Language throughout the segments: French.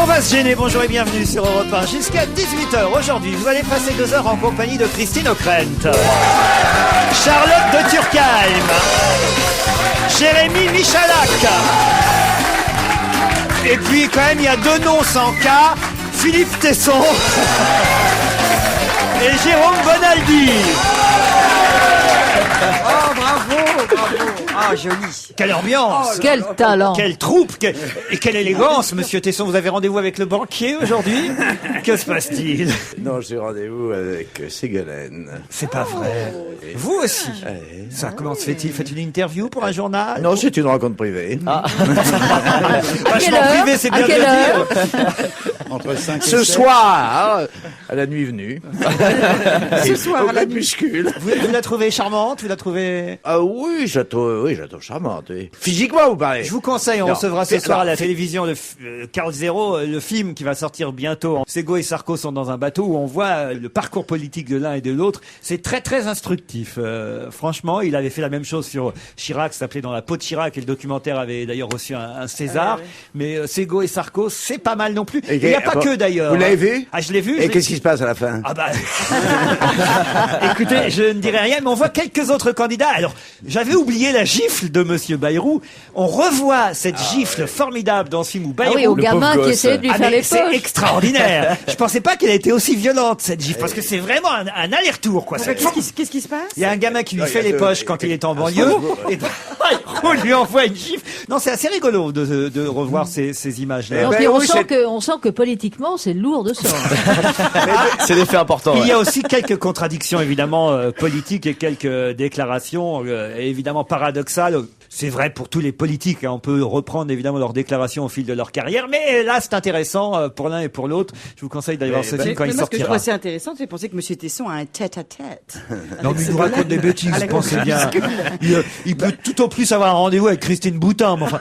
On va se gêner, bonjour et bienvenue sur Europe 1 jusqu'à 18h. Aujourd'hui, vous allez passer 2 heures en compagnie de Christine O'Krent, Charlotte de Turckheim, Jérémy Michalak. Et puis quand même, il y a 2 noms sans K, Philippe Tesson et Jérôme Bonaldi. Oh, bravo. Ah, joli. Quelle ambiance. Oh, quel talent. Quelle troupe. Et quelle élégance, monsieur Tesson. Vous avez rendez-vous avec le banquier aujourd'hui? Que se passe-t-il? Non, j'ai rendez-vous avec Ségolène. C'est pas vrai. Vous aussi. Ça, comment se fait-il? Faites une interview pour un journal? Non, c'est une rencontre privée. Vachement privé, c'est bien de le dire. Entre 5 et 7. Ce soir, à la nuit venue. Ce soir, au à la nuit. crépuscule. Vous la trouvez charmante? Vous la trouvez... Ah oui, je la trouve charmante. Oui. Physiquement, vous parlez? Je vous conseille, on Non, recevra ce c'est- soir à la non, télévision Carl Zero, le film qui va sortir bientôt. Sego et Sarko sont dans un bateau où on voit le parcours politique de l'un et de l'autre. C'est très très instructif. Franchement, il avait fait la même chose sur Chirac, ça s'appelait Dans la peau de Chirac, et le documentaire avait d'ailleurs reçu un César. Ouais. Mais Sego et Sarko, c'est pas mal non plus. Et Il n'y a pas que d'ailleurs. Vous l'avez vu? Ah, je l'ai vu. Et qu'est-ce qui se passe à la fin? Ah bah, écoutez, je ne dirai rien, mais on voit quelques autres candidats. Alors, j'avais oublié la gifle de Monsieur Bayrou. On revoit cette gifle formidable dans ce film où Ah Bayrou... oui, au le gamin pauvre qui gosse. essayait de lui Ah, faire mais les c'est poches. extraordinaire. Je pensais pas qu'elle a été aussi violente, cette gifle, parce que c'est vraiment un aller-retour, quoi. Qu'est-ce qui se passe? Il y a un gamin qui lui Non, fait il y a les deux- poches quand il est en banlieue, et on lui envoie une gifle. Non, c'est assez rigolo de revoir ces images-là. On, ben dit, on oui, sent c'est- on sent que politiquement, c'est lourd de sort. C'est des faits importants. Il ouais. y a aussi quelques contradictions évidemment politiques et quelques déclarations évidemment paradoxales. C'est vrai pour tous les politiques, hein. On peut reprendre évidemment leurs déclarations au fil de leur carrière, mais là c'est intéressant pour l'un et pour l'autre. Je vous conseille d'aller voir ce film quand Mais il moi, ce que je sortira. trouve assez intéressant, c'est penser que M. Tesson a un tête-à-tête. Non, mais il nous raconte des bêtises, À la pensez bien. crépuscule. Il peut tout au plus avoir un rendez-vous avec Christine Boutin, mais enfin...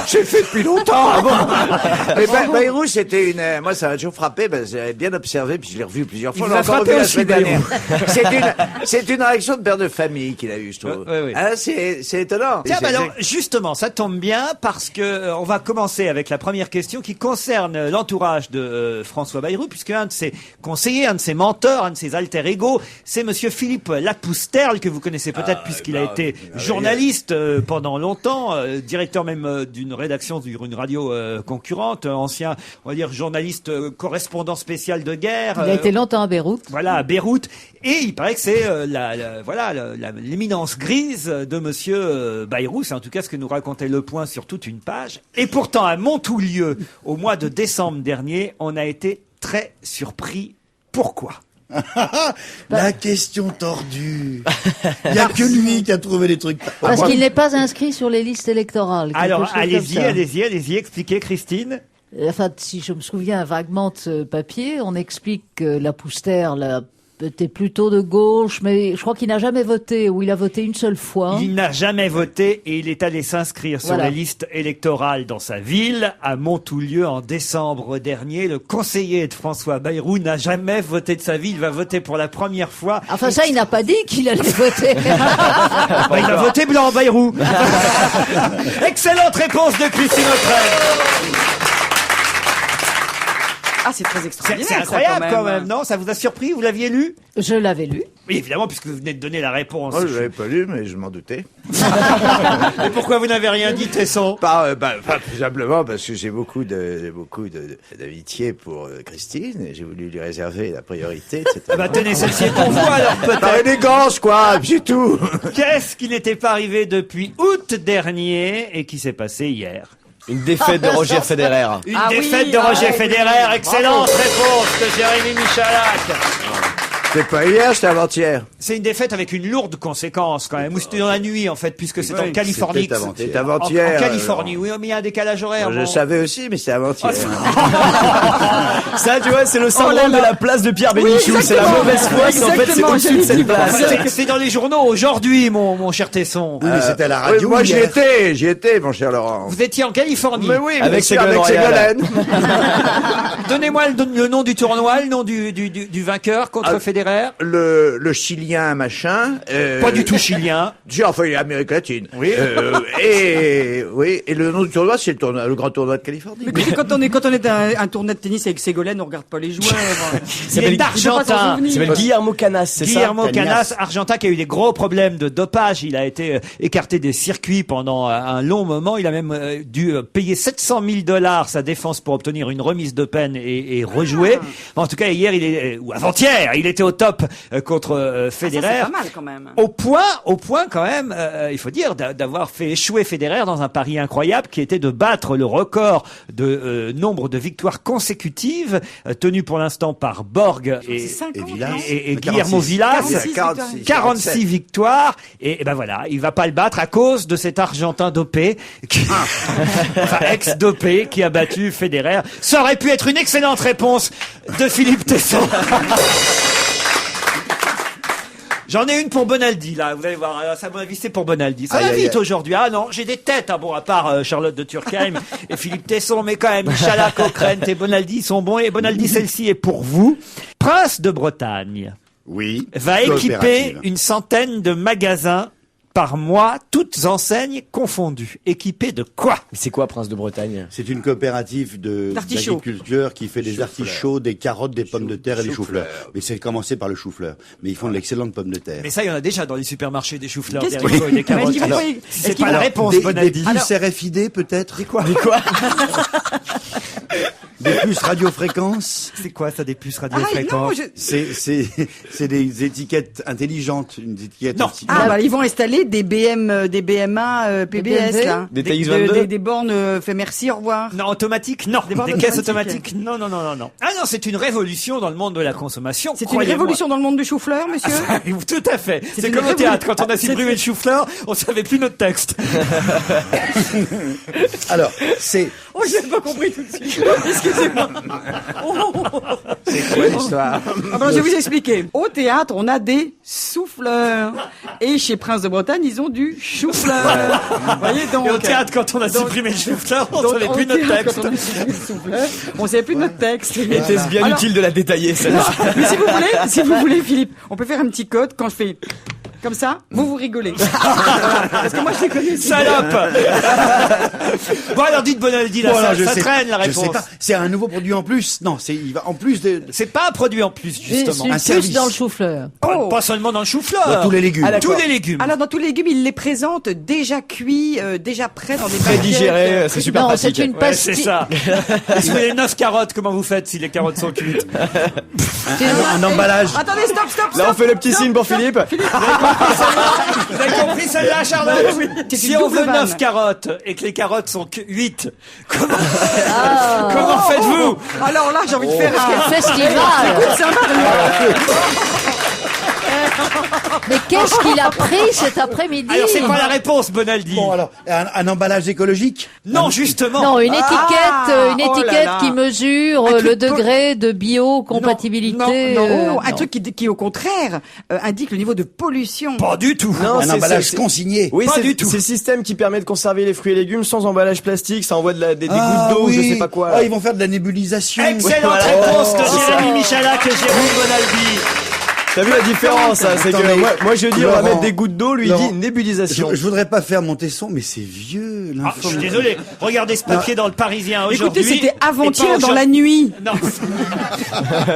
J'ai fait depuis longtemps. Ah bon. Mais Bayrou, c'était une. Moi, ça m'a toujours frappé. Ben, j'avais bien observé, puis je l'ai revu plusieurs fois. Il On l'a vous a encore frappé revu la aussi, semaine Bayrou. dernière. C'est une réaction de père de famille qu'il a eu, je trouve. Ouais, ouais. Hein, c'est étonnant. Tiens, Et bah c'est- alors, justement, ça tombe bien parce que on va commencer avec la première question qui concerne l'entourage de François Bayrou, puisque un de ses conseillers, un de ses mentors, un de ses alter ego, c'est monsieur Philippe Lapousterle, que vous connaissez peut-être puisqu'il a été journaliste pendant longtemps, directeur même d'une rédaction d'une radio concurrente, ancien, on va dire, journaliste correspondant spécial de guerre. Il a été longtemps à Beyrouth. Voilà, à Beyrouth. Et il paraît que c'est l'éminence grise de monsieur Bayrou. C'est en tout cas ce que nous racontait Le Point sur toute une page. Et pourtant, à Montoulieu, au mois de décembre dernier, on a été très surpris. Pourquoi? La question tordue. Il n'y a que lui qui a trouvé des trucs. Parce qu'il n'est pas inscrit sur les listes électorales. quelque Alors, chose comme ça. allez-y, expliquez, Christine. Enfin, si je me souviens vaguement de ce papier, on explique que Lapousterle était plutôt de gauche, mais je crois qu'il n'a jamais voté, ou il a voté une seule fois. Il n'a jamais voté et il est allé s'inscrire sur Voilà. la liste électorale dans sa ville, à Montoulieu, en décembre dernier. Le conseiller de François Bayrou n'a jamais voté de sa vie. Il va voter pour la première fois. Enfin, ça, il n'a pas dit qu'il allait voter. Bah, il a voté blanc, Bayrou. Excellente réponse de Christine O'Krent. Ah, c'est très extraordinaire. C'est ça, incroyable quand même, non? Ça vous a surpris? Vous l'aviez lu? Je l'avais lu. Oui, évidemment, puisque vous venez de donner la réponse. Moi, je l'avais pas lu, mais je m'en doutais. Et pourquoi vous n'avez rien dit, Tesson? Pas tout simplement parce que j'ai beaucoup d'amitié pour Christine et j'ai voulu lui réserver la priorité, etc. Ah bah tenez, celle-ci est pour vous alors Par peut-être. élégance, quoi, et puis c'est tout. Qu'est-ce qui n'était pas arrivé depuis août dernier et qui s'est passé hier? Une défaite de Roger Federer. Une Ah oui, défaite de ah Roger oui, Federer. oui. Excellente réponse de Jérémy Michalak. C'était pas hier, c'était avant-hier. C'est une défaite avec une lourde conséquence quand même. Ou c'était dans la nuit en fait, puisque c'est en Californie. C'était avant-hier. C'était En avant-hier. Californie, oui, mais il y a un décalage horaire. Je bon. savais aussi, mais c'était avant-hier. Ça, tu vois, c'est le syndrome de la place de Pierre Bénichou. C'est la exactement. mauvaise foi, c'est en fait, c'est Exactement, au-dessus de j'allais cette dire. place. C'est dans les journaux aujourd'hui, mon cher Tesson. Oui, mais c'était à la Oui, radio. moi, j'y hier. étais, mon cher Laurent. Vous étiez en Californie. Mais oui, Avec bien sûr, Ségolène Royal. Ségolène. Donnez-moi le nom du tournoi, le nom du vainqueur contre Federer. Federer? Le Chilien machin. Pas du tout chilien. Enfin, il est Amérique latine. Oui. Et le nom du tournoi, c'est le grand tournoi de Californie. Mais écoutez, quand on est un tournoi de tennis avec Ségolène, on regarde pas les joueurs. Il est d'Argentin. Il s'appelle Guillermo Canas, c'est ça? Guillermo Canas, Argentin, qui a eu des gros problèmes de dopage. Il a été écarté des circuits pendant un long moment. Il a même dû payer $700,000 sa défense pour obtenir une remise de peine et rejouer. En tout cas, hier, ou avant-hier, il était au top contre Federer. Ça, c'est pas mal quand même. Au point quand même, il faut dire, d'avoir fait échouer Federer dans un pari incroyable qui était de battre le record de nombre de victoires consécutives tenu pour l'instant par Borg C'est 50, et non Guillermo Vilas. 46 victoires. Et ben voilà, il va pas le battre à cause de cet Argentin dopé, enfin ex-dopé, qui a battu Federer. Ça aurait pu être une excellente réponse de Philippe Tesson. J'en ai une pour Bonaldi, là. Vous allez voir, ça, à mon avis, c'est pour Bonaldi. Ça va vite aujourd'hui. Ah non, j'ai des têtes, bon, à part Charlotte de Turckheim et Philippe Tesson, mais quand même, Michalak, Ockrent et Bonaldi sont bons. Et Bonaldi, celle-ci est pour vous. Prince de Bretagne va équiper une centaine de magasins par mois, toutes enseignes confondues. Équipés de quoi? C'est quoi, Prince de Bretagne? C'est une coopérative d'agriculteurs qui fait des artichauts, des carottes, des pommes de terre et des choux-fleurs. Mais c'est commencé par le chou-fleur. Mais ils font de l'excellente pomme de terre. Mais ça, il y en a déjà dans les supermarchés, des choux-fleurs, Qu'est-ce des haricots et des carottes. Alors, C'est pas la réponse, Des Bonaldi. puces RFID peut-être? Des quoi? Des puces radiofréquences? C'est quoi ça, des puces non, radiofréquentes? C'est des étiquettes intelligentes, une étiquette. Non. Ils vont installer des BMA PBS là. Des TX22? Des bornes fait merci, au revoir. Non, automatique, non. Des bornes caisses automatiques. automatiques, non. Ah non, c'est une révolution dans le monde de la consommation. C'est une révolution dans le monde du chou-fleur, monsieur. Tout à fait. C'est une comme au théâtre, quand on a C'est- supprimé le chou-fleur, on savait plus notre texte. Alors, c'est Oh, j'ai pas compris tout de suite. Excusez-moi. C'est quoi l'histoire? Ah ben, je vais vous expliquer. Au théâtre, on a des souffleurs. Et chez Prince de Bretagne, ils ont du chou-fleur. Vous voyez, donc. Et au théâtre, quand on a supprimé le chou-fleur, on donc, savait au plus notre théâtre, texte. quand on a supprimé le souffleur, on savait plus notre texte. Était-ce bien Alors- utile de la détailler, celle-là? Mais si vous voulez, Philippe, on peut faire un petit code quand je fais comme ça, vous rigolez. Parce que moi, je les connais. Salope! Bon, alors dites Bonaldi, là, Bon, alors, ça traîne la je sais réponse. pas. C'est un nouveau produit en plus. Non, il va en plus de. C'est pas un produit en plus, justement. C'est une un puce service. dans le chou-fleur. Pas seulement dans le chou-fleur. Dans tous les légumes. Ah, Tous les légumes. Alors, dans tous les légumes, ils les présentent déjà cuits, déjà prêts dans des Très baguettes. digéré, c'est super Non, pratique. c'est une Ouais, c'est pastille. ça. Et si vous avez 9 carottes, comment vous faites si les carottes sont cuites? Un emballage. Attendez, stop. Là, on fait le petit signe pour Philippe. Vous avez compris celle-là, Charlotte? C'est Si une on double veut vanne. 9 carottes et que les carottes sont 8, comment faites-vous? Alors là, j'ai envie de faire un Festival. Mais qu'est-ce qu'il a pris cet après-midi? Alors, c'est pas la réponse, Bonaldi. Bon, alors, un emballage écologique? Non, justement. Non, une étiquette, Ah, une oh là étiquette là. qui mesure Un truc le degré de biocompatibilité. Non, un non. truc qui au contraire, indique le niveau de pollution. Pas du tout. Non, Un emballage consigné? Oui, Pas c'est du tout. c'est le système qui permet de conserver les fruits et légumes sans emballage plastique. Ça envoie des gouttes d'eau, oui. je sais pas quoi. Ah, ils vont faire de la nébulisation. Excellente Voilà. réponse de Oh, Jérémy Michalak et Jérôme Bonaldi. T'as vu la différence, hein, c'est que Attendez, moi je dis on va Laurent, mettre des gouttes d'eau, lui il Laurent, dit nébulisation. Je voudrais pas faire mon tesson, mais c'est vieux. Ah, je suis désolé. Regardez ce papier dans le Parisien aujourd'hui. Écoutez, c'était et avant-hier pas dans la nuit. Non.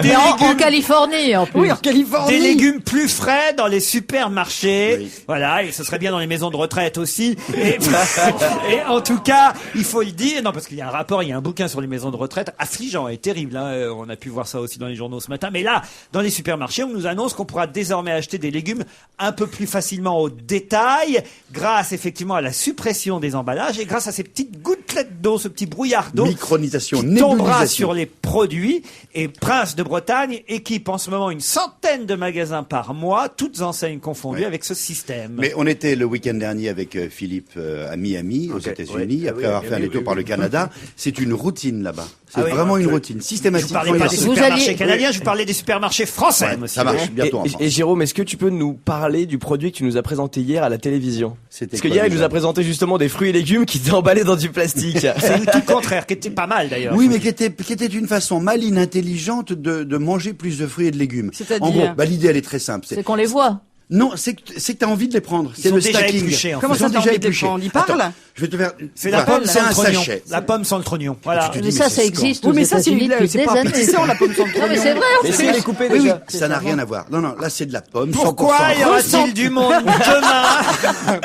Mais en Californie, en plus. Oui, en Californie. Des légumes plus frais dans les supermarchés. Oui. Voilà, et ce serait bien dans les maisons de retraite aussi. Et en tout cas, il faut le dire, non, parce qu'il y a un rapport, il y a un bouquin sur les maisons de retraite affligeant et terrible. Hein. On a pu voir ça aussi dans les journaux ce matin. Mais là, dans les supermarchés, on nous annonce qu'on pourra désormais acheter des légumes un peu plus facilement au détail, grâce effectivement à la suppression des emballages et grâce à ces petites gouttelettes d'eau, ce petit brouillard d'eau Micronisation, qui tombera nébulisation. sur les produits. Et Prince de Bretagne équipe en ce moment une centaine de magasins par mois, toutes enseignes confondues, Ouais. avec ce système. Mais on était le week-end dernier avec Philippe à Miami, aux États-Unis, après avoir fait un détour par le Canada. C'est une routine là-bas. C'est Ah oui. vraiment une routine Je systématique. vous parlais pas des Vous supermarchés alliez- canadiens, je vous parlais des supermarchés français, Ouais, monsieur. ça marche bientôt en France. Et Jérôme, est-ce que tu peux nous parler du produit que tu nous as présenté hier à la télévision? C'était Parce que quoi, hier, il déjà nous a présenté justement des fruits et légumes qui étaient emballés dans du plastique. C'est tout le contraire, qui était pas mal d'ailleurs. Oui, mais qui était une façon façon mal inintelligente de manger plus de fruits et de légumes. C'est-à-dire En gros, l'idée elle est très simple. C'est qu'on les voit. Non, c'est que t'as envie de les prendre. Ils C'est sont le déjà stacking. épluchés, en Comment fait. ça, Ils sont t'as déjà envie de les épluchés. prendre? Il parle? Attends, je vais te faire. C'est la Voilà, pomme c'est sans un le trognon. sachet. La pomme sans le trognon. Voilà. Tu te dis, Mais mais ça, c'est ça existe aux Oui, mais ça, États-Unis depuis c'est des pas années. appétissant, la pomme sans le Non, mais c'est vrai, en Mais plus. c'est découpé Oui, déjà. ça n'a rien à voir. Non, là, c'est de la pomme. Pourquoi 100% y aura-t-il du monde demain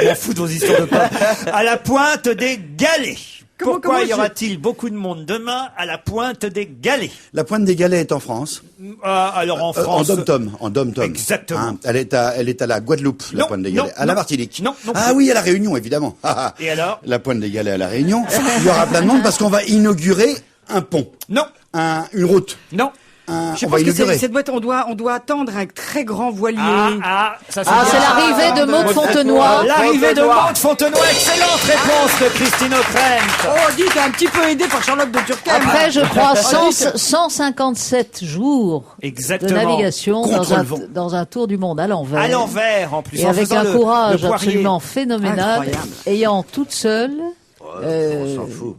m'en fous de vos histoires de pommes. À la pointe des galets. Pourquoi y aura-t-il beaucoup de monde demain à la pointe des galets? La pointe des galets est en France. Alors en France. En dom-tom. Exactement. Hein, elle est à la Guadeloupe, la Non, pointe des non, galets. À la non. Martinique. Non, non Ah plus. oui, à la Réunion, évidemment. Et alors? La pointe des galets à la Réunion. Il y aura plein de monde parce qu'on va inaugurer un pont. Non, Une route. non. Je On va pense que inaugurer. cette boîte, on doit attendre un très grand voilier. Ça Ah, c'est bien. l'arrivée de Maud Fontenoy. L'arrivée de Maud Fontenoy. Excellente réponse de Christine O'Krent. Oh, dis, t'es un petit peu aidé par Charlotte de Turckheim. Après, je crois, Oh, dis, 157 jours de Exactement. navigation Contre le vent. dans un tour du monde à l'envers. À l'envers, en plus. Et en avec faisant un le courage poirier. absolument phénoménal, Incroyable. ayant toute seule On s'en fout.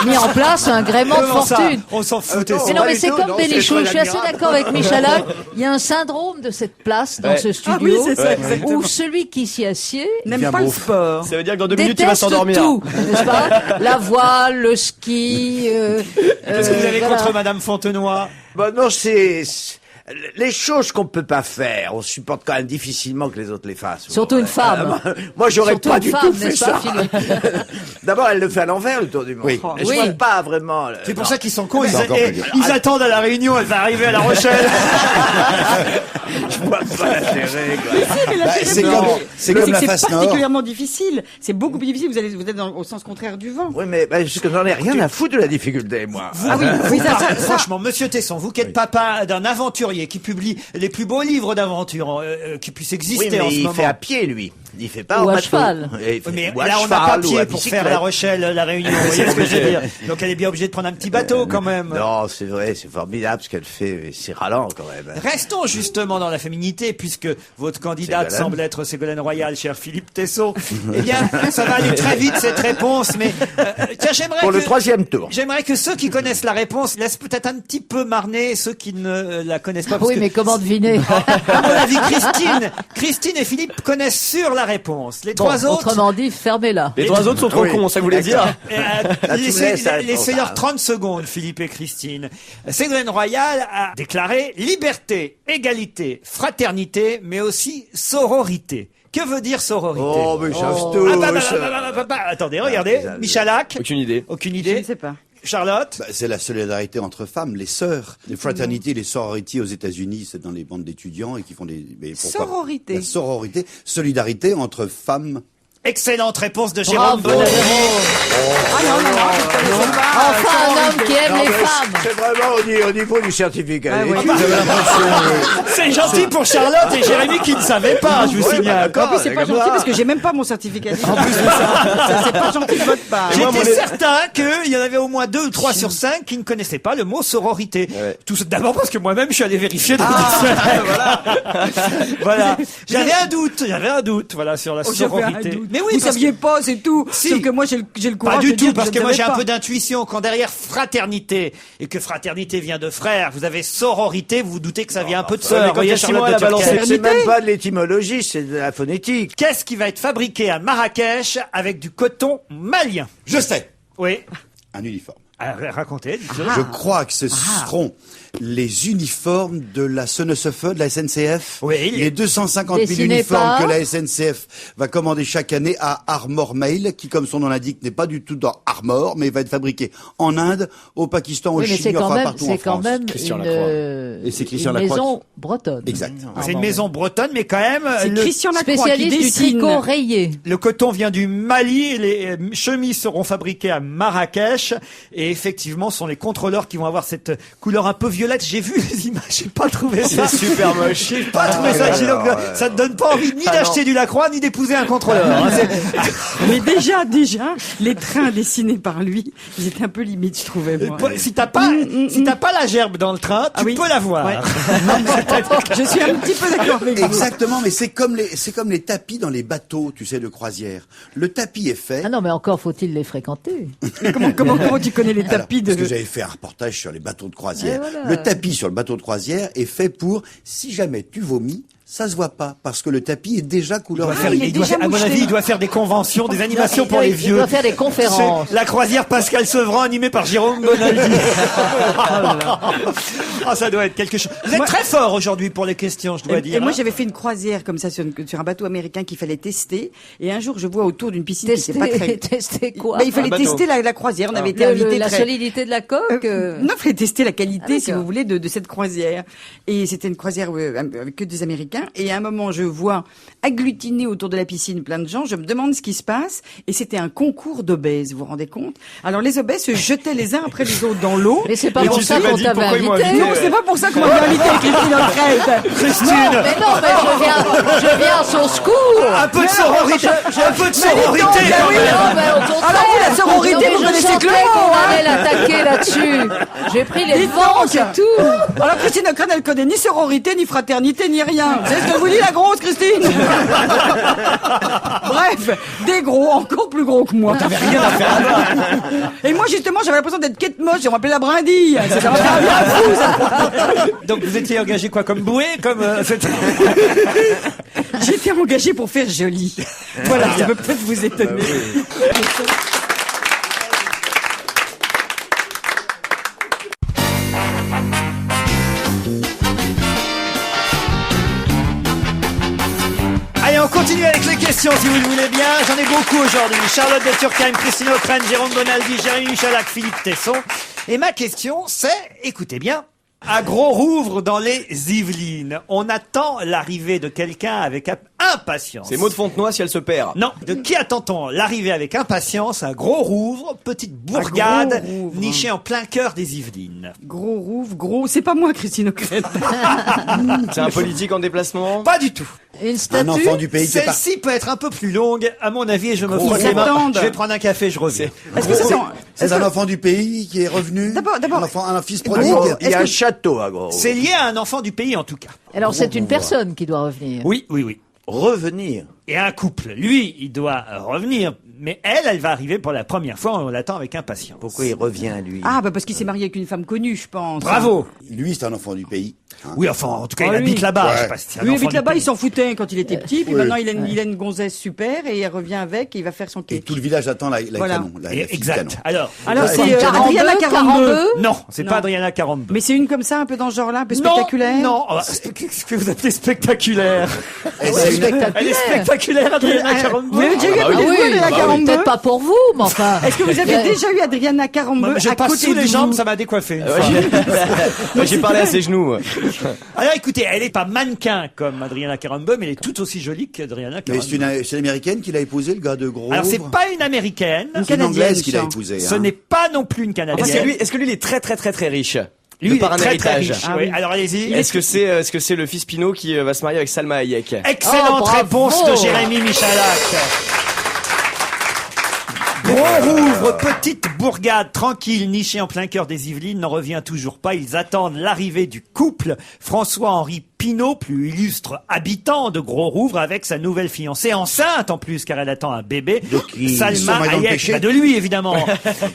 mis en place un gréement de Comment ça fortune. On s'en foutait. Mais non, mais c'est comme Bénichou. Je suis assez d'accord avec Michalak. Il y a un syndrome de cette place dans ce studio. Ah oui, c'est ça, exactement. où celui qui s'y assied N'aime pas le sport. Ça veut dire que dans 2 minutes, tu vas déteste s'endormir. tout, n'est-ce pas? La voile, le ski. Qu'est-ce que vous avez voilà. contre Madame Fontenoy? Bon, non, les choses qu'on peut pas faire, on supporte quand même difficilement que les autres les fassent. Surtout une femme. Moi, j'aurais Surtout pas une du femme, tout fait n'est-ce pas, ça. Philippe D'abord, elle le fait à l'envers, le tour du monde. Oui. Et je Oui. vois pas vraiment. C'est pour ça qu'ils sont cons. Ils, C'est encore et- plus dur. ils attendent à la Réunion. Elle va arriver à La Rochelle. Je vois pas l'intérêt, quoi. Bah, c'est Non. comme, c'est comme la C'est face nord. particulièrement difficile. C'est beaucoup plus difficile. Vous êtes au sens contraire du vent. Oui, mais parce que j'en ai rien à foutre de la difficulté, moi. Ah oui, oui, ça, Franchement, Monsieur Tesson, vous qui êtes papa d'un aventurier qui publie les plus beaux livres d'aventure qui puissent Oui, exister mais en ce il moment. fait à pied, lui. Il fait pas Ou en à bateau. cheval. Et il fait- Oui, mais ou à là, on n'a cheval, pas ou pied à pour bicyclette. faire La Rochelle, la Réunion. Vous voyez ce que je veux dire? Donc, elle est bien obligée de prendre un petit bateau, quand même. Non, c'est vrai, c'est formidable ce qu'elle fait, mais c'est ralent quand même. Restons justement dans la féminité, puisque votre candidate Ségolène. semble être Ségolène Royal, cher Philippe Tesson. Eh bien, ça va aller très vite, cette réponse, mais tiens, Pour le troisième tour. J'aimerais que ceux qui connaissent la réponse laissent peut-être un petit peu marner ceux qui ne la connaissent pas. parce Oui, que, mais comment deviner? à mon avis, Christine et Philippe connaissent sur la réponse. Les Bon, trois autres, autrement dit, fermez-la. Les 3 autres sont trop Oui. cons, ça voulait dire. Là, tu me laisses la réponse, laissez-leur hein. 30 secondes, Philippe et Christine. Ségolène Royal a déclaré liberté, égalité, fraternité, mais aussi sororité. Que veut dire sororité? Oh, mais savent Ah, tous. attendez, regardez. Ah, Michalak. Aucune idée. Aucune je idée. ne sais pas. Charlotte. Bah, c'est la solidarité entre femmes, les sœurs, les fraternités, les sororités aux États-Unis, c'est dans les bandes d'étudiants et qui font des. Mais pourquoi Sororité. La sororité, solidarité entre femmes. Excellente réponse de Jérôme Bravo. Bonavero. Ah non, non, non, je ne connaissais pas. Enfin, un homme qui aime Non, les mais femmes. c'est vraiment au niveau du certificat. Ah oui. J'avais l'impression. C'est gentil pour Charlotte et Jérémy qui ne savaient pas, je vous Ouais, signale. bah, En plus, c'est pas comme gentil ça. parce que j'ai même pas mon certificat. En plus de ça, c'est pas gentil de votre part. J'étais certain qu'il y en avait au moins 2 ou 3 sur 5 qui ne connaissaient pas le mot sororité. Tout ça, d'abord parce que moi-même je suis allé vérifier dans le dictionnaire. Voilà. J'avais un doute, voilà, sur la Oh, j'avais un sororité. doute. Mais oui, vous parce saviez pas, c'est tout. Si. Sauf que moi, j'ai le courage pas de du dire tout, parce je que ne moi j'ai savais un pas. peu d'intuition. Quand derrière fraternité, et que fraternité vient de frère, vous avez sororité, vous vous doutez que ça vient un peu de mais sœur. quand Voyez, il y a 6 Charlotte mois, de elle a Turckheim. balancé. C'est même pas de l'étymologie, c'est de la phonétique. Qu'est-ce qui va être fabriqué à Marrakech avec du coton malien? Je sais. Oui. Un uniforme. Alors, racontez. dites-le. Je crois que ce seront les uniformes de la SNCF, de la SNCF. Oui. Les 250 000 Dessinés uniformes par- que la SNCF va commander chaque année à Armor Mail, qui, comme son nom l'indique, n'est pas du tout dans Armor, mais va être fabriqué en Inde, au Pakistan, au Oui, mais Chili, c'est quand enfin même, partout en c'est quand France. même Christian une, Lacroix. Et c'est Christian une Lacroix maison bretonne. Exact. C'est une maison bretonne, mais quand même, C'est le, Christian Lacroix qui Spécialiste du dessine. tricot rayé. le coton vient du Mali, et les chemises seront fabriquées à Marrakech, et effectivement, ce sont les contrôleurs qui vont avoir cette couleur un peu violette. J'ai vu les images, j'ai pas trouvé ça. C'est super moche. J'ai pas trouvé ça. J'ai donc, ça te donne pas envie ni d'acheter du Lacroix, ni d'épouser un contrôleur. hein. Mais déjà, les trains dessinés par lui, ils étaient un peu limites, je trouvais, moi. Si t'as pas la gerbe dans le train, tu Ah oui. peux la voir. Ouais. Je suis un petit peu d'accord avec vous. Exactement, mais c'est comme les tapis dans les bateaux, tu sais, de croisière. Le tapis est fait. Ah non, mais encore faut-il les fréquenter. Comment tu connais les tapis de... Parce que j'avais fait un reportage sur les bateaux de croisière. Et voilà. Le tapis sur le bateau de croisière est fait pour, si jamais tu vomis, ça se voit pas, parce que le tapis est déjà couleur doit faire- il est il doit- déjà à mon moucheté. avis, il doit faire des conventions, des animations pour les Il vieux. doit faire des conférences. C'est la croisière Pascal Sevran animée par Jérôme Bonaldi. Ah, ça doit être quelque chose. Vous êtes très fort aujourd'hui pour les questions, je dois dire. Et moi, hein. j'avais fait une croisière comme ça sur un bateau américain qu'il fallait tester. Et un jour, je vois autour d'une piscine qui n'était pas très... Tester quoi? Bah, il fallait Un bateau. tester la croisière. On avait été invités La très... solidité de la coque. Non, il fallait tester la qualité, Ah, si d'accord. vous voulez, de cette croisière. Et c'était une croisière avec que des Américains. Et à un moment, je vois agglutiner autour de la piscine plein de gens. Je me demande ce qui se passe. Et c'était un concours d'obèses, vous vous rendez compte? Alors, les obèses se jetaient les uns après les autres dans l'eau. Mais c'est pas Et pour tu ça t'es pas qu'on dit t'avait pourquoi ils m'ont invité. invité. Non, c'est pas pour ça qu'on m'a invité avec Christine O'Krent. Christine, Mais je viens à son secours. un peu de sororité, un peu de sororité. donc, quand oui, même. Non, mais au contraire. Alors vous, la sororité, Non, mais vous je connaissez sentais que le mot, qu'on hein. allait l'attaquer là-dessus. J'ai pris les Dites vents, donc. c'est tout. Alors Christine O'Krent, elle connaît ni sororité, ni fraternité, ni rien. Vous savez ce que vous dit, la grosse Christine? Bref, des gros, encore plus gros que moi. T'avais rien à faire. Et moi, justement, j'avais l'impression d'être Kate Moss, on m'appelait la brindille. Ça m'a fait bien fou, ça. Donc vous étiez engagé quoi, comme bouée, comme c'était- J'étais engagée pour faire joli. Voilà, ça peut peut-être vous étonner. Allez, on continue avec les questions, si vous le voulez bien. J'en ai beaucoup aujourd'hui. Charlotte de Turckheim, Christine O'Krent, Jérôme Bonaldi, Jérémy Michalak, Philippe Tesson. Et ma question, c'est, écoutez bien, à Gros-Rouvre, dans les Yvelines, on attend l'arrivée de quelqu'un avec impatience. C'est Maud Fontenoy si elle se perd. Non, de qui attend-on l'arrivée avec impatience à Gros-Rouvre, petite bourgade Gros-Rouvre. nichée en plein cœur des Yvelines? Gros rouvre, gros. C'est pas moi, Christine O'Krent. C'est un politique en déplacement. Pas du tout. Une Un statue. enfant du pays qui est parti. Celle-ci peut être un peu plus longue, à mon avis, et je me Gros frotte les mains. attendent. Je vais prendre un café, je reviens. Est-ce que ça, C'est un enfant du pays qui est revenu. D'abord- Un fils Gros, prodigue. Il y a un château à Gros. C'est lié à un enfant du pays, en tout cas. Alors c'est une personne qui doit revenir. Oui, oui, oui. Revenir. Et un couple. Lui, il doit revenir, mais elle va arriver pour la première fois, on l'attend avec impatience. Pourquoi il revient, lui? Ah, bah parce qu'il s'est marié avec une femme connue, je pense. Bravo. Lui, c'est un enfant du pays. Hein. Oui, enfin, en tout cas, Ah, il lui. habite là-bas. Ouais. Je sais pas si c'est un Lui, enfant avec du là-bas, pays. il s'en foutait quand il était petit, puis Oui. maintenant il a une gonzesse super et il revient avec et il va faire son Et quai. tout le village attend la Voilà. canon. La fille Exact. canon. Alors, Alors c'est 42, Adriana 42. non, c'est Non. pas Adriana 42. Mais c'est une comme ça, un peu dans ce genre-là, un peu non, spectaculaire. non, qu'est-ce que vous appelez spectaculaire? Et c'est une- Elle est spectaculaire, Adriana 42. Vous avez déjà eu Ah avec oui, vous, Adriana bah oui, 42? peut-être pas pour vous, mais enfin. Est-ce que vous avez déjà eu Adriana 42 Je à passe côté sous de les jambes, vous? ça m'a décoiffé. J'ai parlé à ses genoux. Alors écoutez, elle est pas mannequin comme Adriana 42, mais elle est tout aussi jolie qu'Adriana Mais 42. c'est une américaine qui l'a épousé, le gars de Gros. Alors c'est pas une américaine, C'est une Canadienne, anglaise qui l'a ça. épousé. ce hein. n'est pas non plus une Est-ce que canadienne. lui, est-ce que lui, il est très très très très riche? Lui, De il par est un très très héritage. riche. Ah oui. oui. Alors allez-y. Est-ce que c'est le fils Pinot qui va se marier avec Salma Hayek? Excellente Oh, bravo. réponse de Jérémy Michalak. Gros-Rouvre, petite bourgade tranquille, nichée en plein cœur des Yvelines, n'en revient toujours pas. Ils attendent l'arrivée du couple François-Henri Pinault, plus illustre habitant de Gros-Rouvre, avec sa nouvelle fiancée, enceinte en plus, car elle attend un bébé. qui Salma sont dans le Hayek. péché. Bah, de lui, évidemment.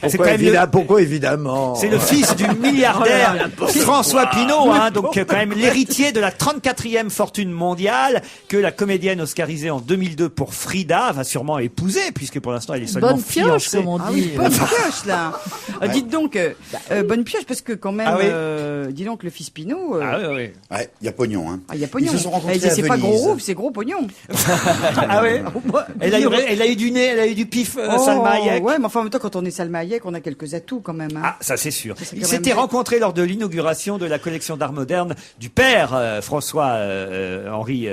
C'est quand même Pourquoi évidemment? c'est le fils du milliardaire François Pinault, hein, donc quand même l'héritier de la 34e fortune mondiale que la comédienne oscarisée en 2002 pour Frida va sûrement épouser, puisque pour l'instant elle est seulement Bonne pioche, fiancée. comme on Ah oui, dit. bonne pioche, là. Dites donc, bonne pioche, parce que quand même, Ah oui. dis donc, le fils Pinot, Ah oui, oui. Ouais, il y a pognon. Hein. il y a pognon. Ils se sont rencontrés Eh, à c'est pas Venise. gros rouvre, c'est gros pognon. Ah oui. Elle a eu du nez, elle a eu du pif, Salma Hayek. Ouais, mais enfin, en même temps, quand on est Salma Hayek, on a quelques atouts quand même. Hein. Ah, ça c'est sûr. c'est Ils quand s'étaient même- rencontrés lors de l'inauguration de la collection d'art moderne du père François Henri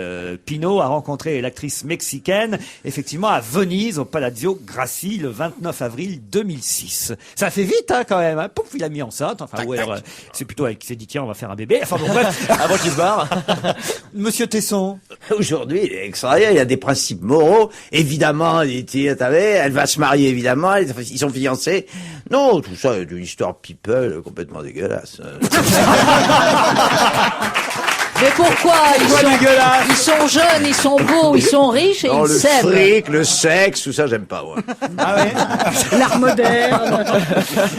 Pinault a rencontré l'actrice mexicaine effectivement à Venise au Palazzo Grassi le 29 avril 2006. Ça fait vite hein, quand même. Hein. Pouf, il a mis enceinte. Enfin ou alors c'est plutôt avec qui s'est dit tiens on va faire un bébé. Enfin bon bref. Avant qu'il se barre. Monsieur Tesson. Aujourd'hui, il est extraordinaire, il y a des principes moraux. Évidemment, elle va se marier, évidemment, ils sont fiancés. Non, tout ça est une histoire people complètement dégueulasse. Mais pourquoi ils sont jeunes, ils sont beaux, ils sont riches et Non, ils le s'aiment. fric, le sexe, tout ça, j'aime pas, moi. Ah ouais. L'art moderne.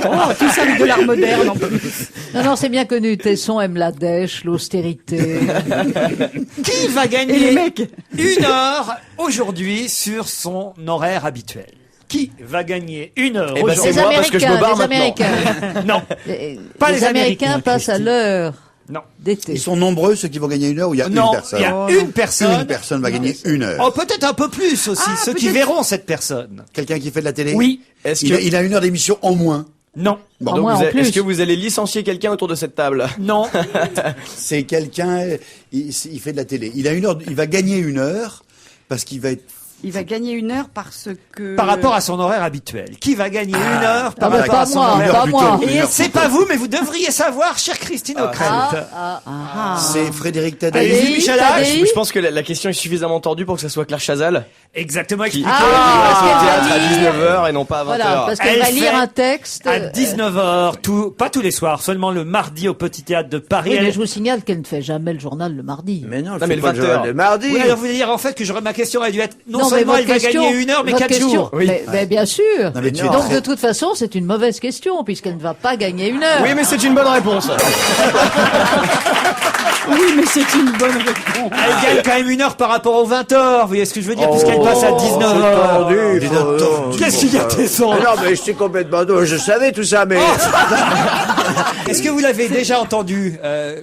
Oh, tout ça avec de l'art moderne en plus. Non, c'est bien connu. Tesson aime la dèche, l'austérité. Qui va Et les gagner mecs 1 heure aujourd'hui sur son horaire habituel? Qui va gagner 1 heure Eh ben, aujourd'hui? c'est moi, parce que je me barre les maintenant. Américains. Non, Les, Pas les les Américains Américains, passent à Christine. l'heure non. d'été. Ils sont nombreux ceux qui vont gagner 1 heure ou il y a Non, une personne il y a une personne. Une personne va gagner 1 heure. Oh, peut-être un peu plus aussi, Ah, ceux qui peut-être. verront cette personne. Quelqu'un qui fait de la télé Oui. Est-ce Il que, a 1 heure d'émission en moins. Non, Bon, En donc moins, vous en allez- plus. est-ce que vous allez licencier quelqu'un autour de cette table? non. c'est quelqu'un, il fait de la télé. Il a 1 heure, il va gagner 1 heure parce qu'il va être. Il va gagner 1 heure parce que... Par rapport à son horaire habituel. Qui va gagner 1 heure par Ah, bah, rapport pas à son moi, horaire pas plus moi. tôt. Et c'est pas vous, mais vous devriez savoir, chère Christine O'Krent. C'est Frédéric Tadei. Allez-y, Michel H. Tadei. Je pense que la question est suffisamment tordue pour que ça soit Claire Chazal Exactement. qui expliqué. Ah, reste au qu'elle théâtre va lire. à 19h et non pas à 20h. Voilà, parce qu'elle Elle va fait lire un texte. À 19h, pas tous les soirs, seulement le mardi au Petit Théâtre de Paris. Oui, mais Elle- je vous signale qu'elle ne fait jamais le journal le mardi. Mais non, Non, je mais fais le pas le 20 journal heures. de mardi. Oui, alors vous voulez dire en fait que ma question aurait dû être non mais seulement votre elle va question- gagner 1 heure, mais votre 4 question- jours. Oui. Mais bien sûr. Non, mais tu es Donc très- de toute façon, c'est une mauvaise question puisqu'elle ne va pas gagner 1 heure. Oui, mais c'est une bonne réponse. Oui, mais c'est une bonne réponse. Elle gagne quand même 1 heure par rapport aux 20 heures. Vous voyez ce que je veux dire, puisqu'elle passe à 19h. Qu'est-ce qu'il y a, Tesson? Non, mais je suis complètement dos. Je savais tout ça, mais... Est-ce que vous l'avez déjà entendu,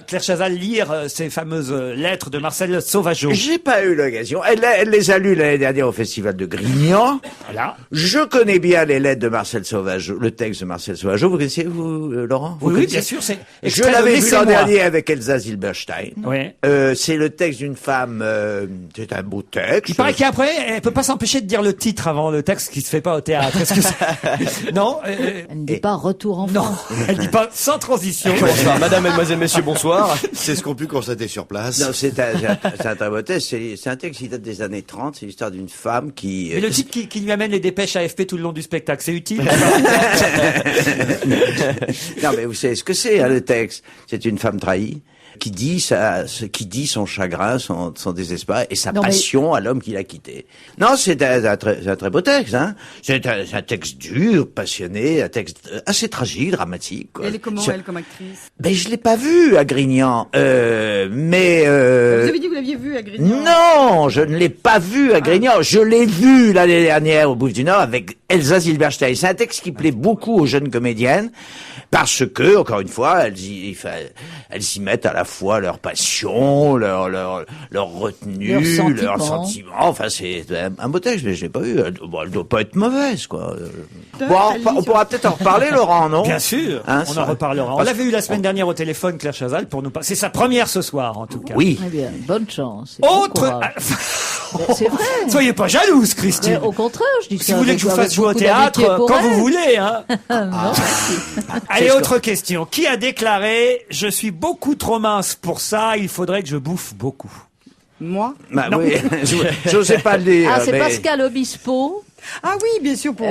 Claire Chazal, lire ces fameuses lettres de Marcel Sauvageau? J'ai pas eu l'occasion. Elle les a lues l'année dernière au Festival de Grignan. Voilà. Je connais bien les lettres de Marcel Sauvageau, le texte de Marcel Sauvageau. Vous connaissez, vous, Laurent? Vous Oui, connaissez bien sûr, c'est Je extrait de l'avais vu l'an Laissez-moi. dernier avec Elsa Zilberstein. Oui. C'est le texte d'une femme, c'est un beau texte. Il paraît qu'après, elle peut pas s'empêcher de dire le titre avant le texte qui se fait pas au théâtre. Est-ce que non, Elle ne dit pas retour en non, France. elle dit pas sans transition. Bonsoir, madame, mademoiselle, messieurs, bonsoir. C'est ce qu'on pu constater sur place. Non, c'est un très beau texte. C'est un texte qui date des années 30. C'est l'histoire d'une femme qui... Et le type qui lui amène les dépêches AFP tout le long du spectacle, c'est utile? Non, mais vous savez ce que c'est, hein, le texte. C'est une femme trahie qui dit qui dit son chagrin, son désespoir et sa Non, mais- passion à l'homme qui l'a quitté. Non, c'est un très beau texte, hein. C'est un texte dur, passionné, un texte assez tragique, dramatique, quoi. Elle est comment, elle, comme actrice? Ben, je l'ai pas vu à Grignan, mais Vous avez dit que vous l'aviez vue à Grignan. non, je ne l'ai pas vu à Grignan. Je l'ai vu l'année dernière au Bouffe du Nord avec Elsa Zilberstein. C'est un texte qui plaît beaucoup aux jeunes comédiennes parce que, encore une fois, elles y mettent à la fois leur passion, leur retenue, Leurs sentiments. leurs sentiments. Enfin, c'est un beau texte, mais je l'ai pas vu. Elle doit pas être mauvaise, quoi. Bon, on pourra peut-être en reparler, Laurent, non? Bien sûr, Hein, on ça- en reparlera. On l'avait eu la semaine dernière au téléphone, Claire Chazal, pour nous parler. C'est sa première ce soir, en tout cas. Oui. Eh bien, bonne chance. et bon Autre. courage. Mais c'est vrai. Soyez pas jalouse, Mais Christine. au contraire, je dis Si ça vous voulez avec- que je vous avec fasse jouer au beaucoup théâtre, d'amitié pour quand elle. vous voulez, hein. Non. Allez, autre question. Qui a déclaré « Je suis beaucoup trop mince pour ça, il faudrait que je bouffe beaucoup Moi? Bah, oui. J'osais pas le dire. Ah, c'est mais- Pascal Obispo. Ah oui, bien sûr, pour...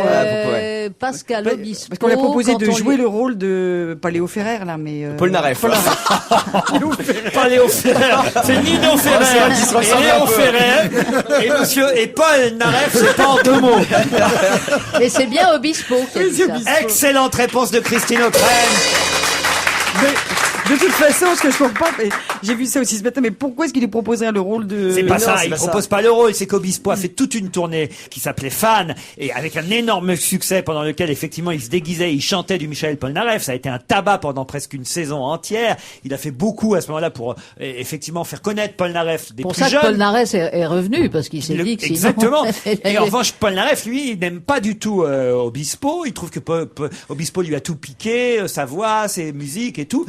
Pascal Obispo. Parce qu'on l'a proposé quand de on jouer lui- le rôle de... Pas Léo Ferrer, là, mais... Paul Naref. Pas Léo Ferrer, c'est Nino c'est Ferrer vrai qu'ils se ressemblent et un Léo peu. Ferrer et monsieur et Paul Naref, c'est pas en 2 mots. Mais c'est bien Obispo qui a dit ça. Excellente réponse de Christine O'Krent. De toute façon, ce que je comprends pas, et j'ai vu ça aussi ce matin, mais pourquoi est-ce qu'il lui proposerait le rôle de... C'est pas non, ça, c'est il pas propose pas le rôle, c'est qu'Obispo a fait toute une tournée qui s'appelait Fan, et avec un énorme succès pendant lequel effectivement il se déguisait, il chantait du Michel Polnareff, ça a été un tabac pendant presque une saison entière, il a fait beaucoup à ce moment-là pour effectivement faire connaître Polnareff des Pour plus ça que jeunes. Paul Narès est revenu, parce qu'il s'est dit que sinon... Exactement. Et en revanche, Polnareff, lui, il n'aime pas du tout Obispo. Il trouve que Obispo lui a tout piqué, sa voix, ses musiques et tout.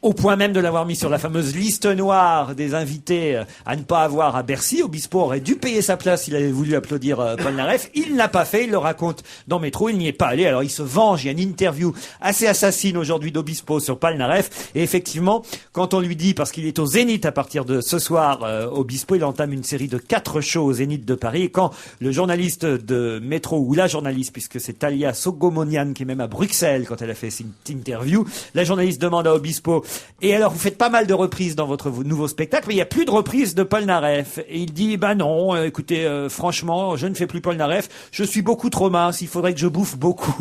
Au point même de l'avoir mis sur la fameuse liste noire des invités à ne pas avoir à Bercy. Obispo aurait dû payer sa place s'il avait voulu applaudir Polnareff. Il ne l'a pas fait, il le raconte dans Métro, il n'y est pas allé. Alors il se venge, il y a une interview assez assassine aujourd'hui d'Obispo sur Polnareff. Et effectivement, quand on lui dit, parce qu'il est au Zénith à partir de ce soir, Obispo, il entame une série de 4 shows au Zénith de Paris. Et quand le journaliste de Métro, ou la journaliste, puisque c'est Talia Sogomonian qui est même à Bruxelles quand elle a fait cette interview, la journaliste demande à Obispo Et alors, vous faites pas mal de reprises dans votre nouveau spectacle, mais il y a plus de reprises de Paul Naref. Et il dit, non, écoutez, franchement, je ne fais plus Paul Naref. Je suis beaucoup trop mince. Il faudrait que je bouffe beaucoup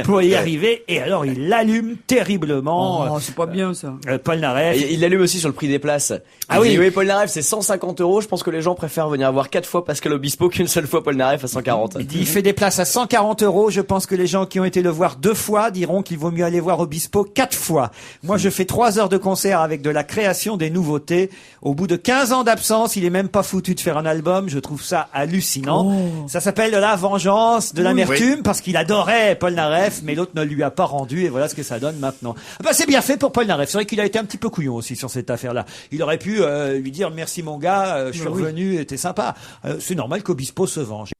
pour y arriver. Et alors, il l'allume terriblement. Oh, c'est pas bien, ça. Paul Naref. Et il l'allume aussi sur le prix des places. Ah oui. Oui, Paul Naref, c'est 150 €. Je pense que les gens préfèrent venir voir 4 fois Pascal Obispo qu'une seule fois Paul Naref à 140. Il dit, il fait des places à 140 €. Je pense que les gens qui ont été le voir 2 fois diront qu'il vaut mieux aller voir Obispo 4 fois. Moi, je fais 3 heures de concert avec de la création, des nouveautés. Au bout de 15 ans d'absence, il est même pas foutu de faire un album. Je trouve ça hallucinant. Ça s'appelle de la vengeance, de l'amertume, parce qu'il adorait Paul Naref, mais l'autre ne lui a pas rendu, et voilà ce que ça donne maintenant. C'est bien fait pour Paul Naref. C'est vrai qu'il a été un petit peu couillon aussi sur cette affaire-là. Il aurait pu lui dire merci mon gars, je suis revenu, t'es sympa. C'est normal qu'Obispo se venge.